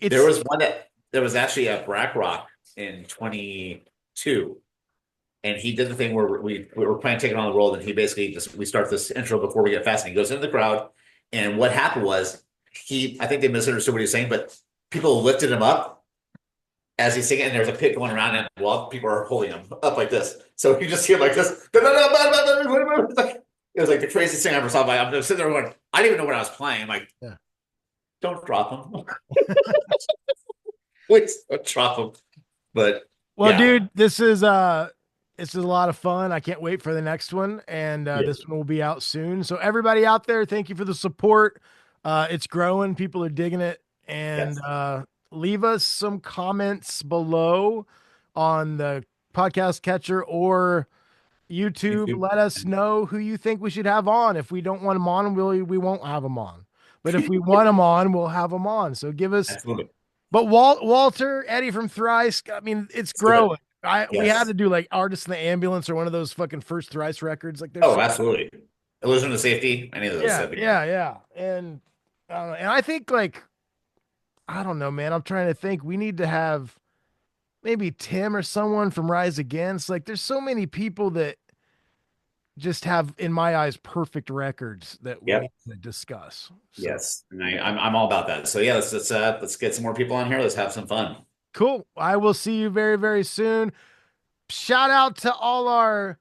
There It's was one that there was actually a Brack Rock in 22, and he did the thing where we were playing Take It on the World, and he basically just we start this intro before we get fast, and he goes into the crowd, and what happened was I think they misunderstood what he was saying, but people lifted him up as he's singing, and there's a pit going around him while people are holding him up like this. So you just hear him like this. It was like the craziest thing I ever saw. I'm just sitting there going, I didn't even know what I was playing. I'm like, yeah. don't drop him. Please don't drop him. But Well, yeah, dude, this is a lot of fun. I can't wait for the next one, and yeah, this one will be out soon. So everybody out there, thank you for the support. It's growing. People are digging it, and yes, leave us some comments below on the podcast catcher or YouTube. YouTube. Let us know who you think we should have on. If we don't want them on, we won't have them on. But if we want them on, we'll have them on. So give us. Absolutely. But Walter, Eddie from Thrice, I mean, it's Let's do it. growing. We had Yes. to do like Artists in the Ambulance or one of those fucking first Thrice records. Like there's Oh, absolutely. Illusion of Safety. Any of those. yeah, That'd be yeah, yeah. And and I think like I don't know, man. I'm trying to think. We need to have maybe Tim or someone from Rise Against. Like there's so many people that just have, in my eyes, perfect records that we need Yep. to discuss. So Yes. And I'm all about that. So yeah, let's get some more people on here. Let's have some fun. cool. I will see you very, very soon. Shout out to all our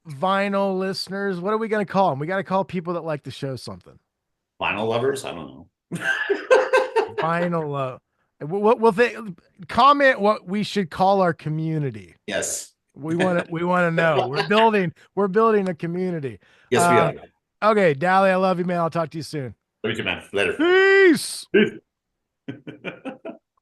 vinyl listeners. What are we going to call them? We got to call people that like the show something. Vinyl lovers? I don't know. Vinyl. We'll think. Comment what we should call our community. Yes. We want to know. We're building a community. Yes, we are. Okay, Dally, I love you, man. I'll talk to you soon. Love you too, man. Later. Peace. Peace.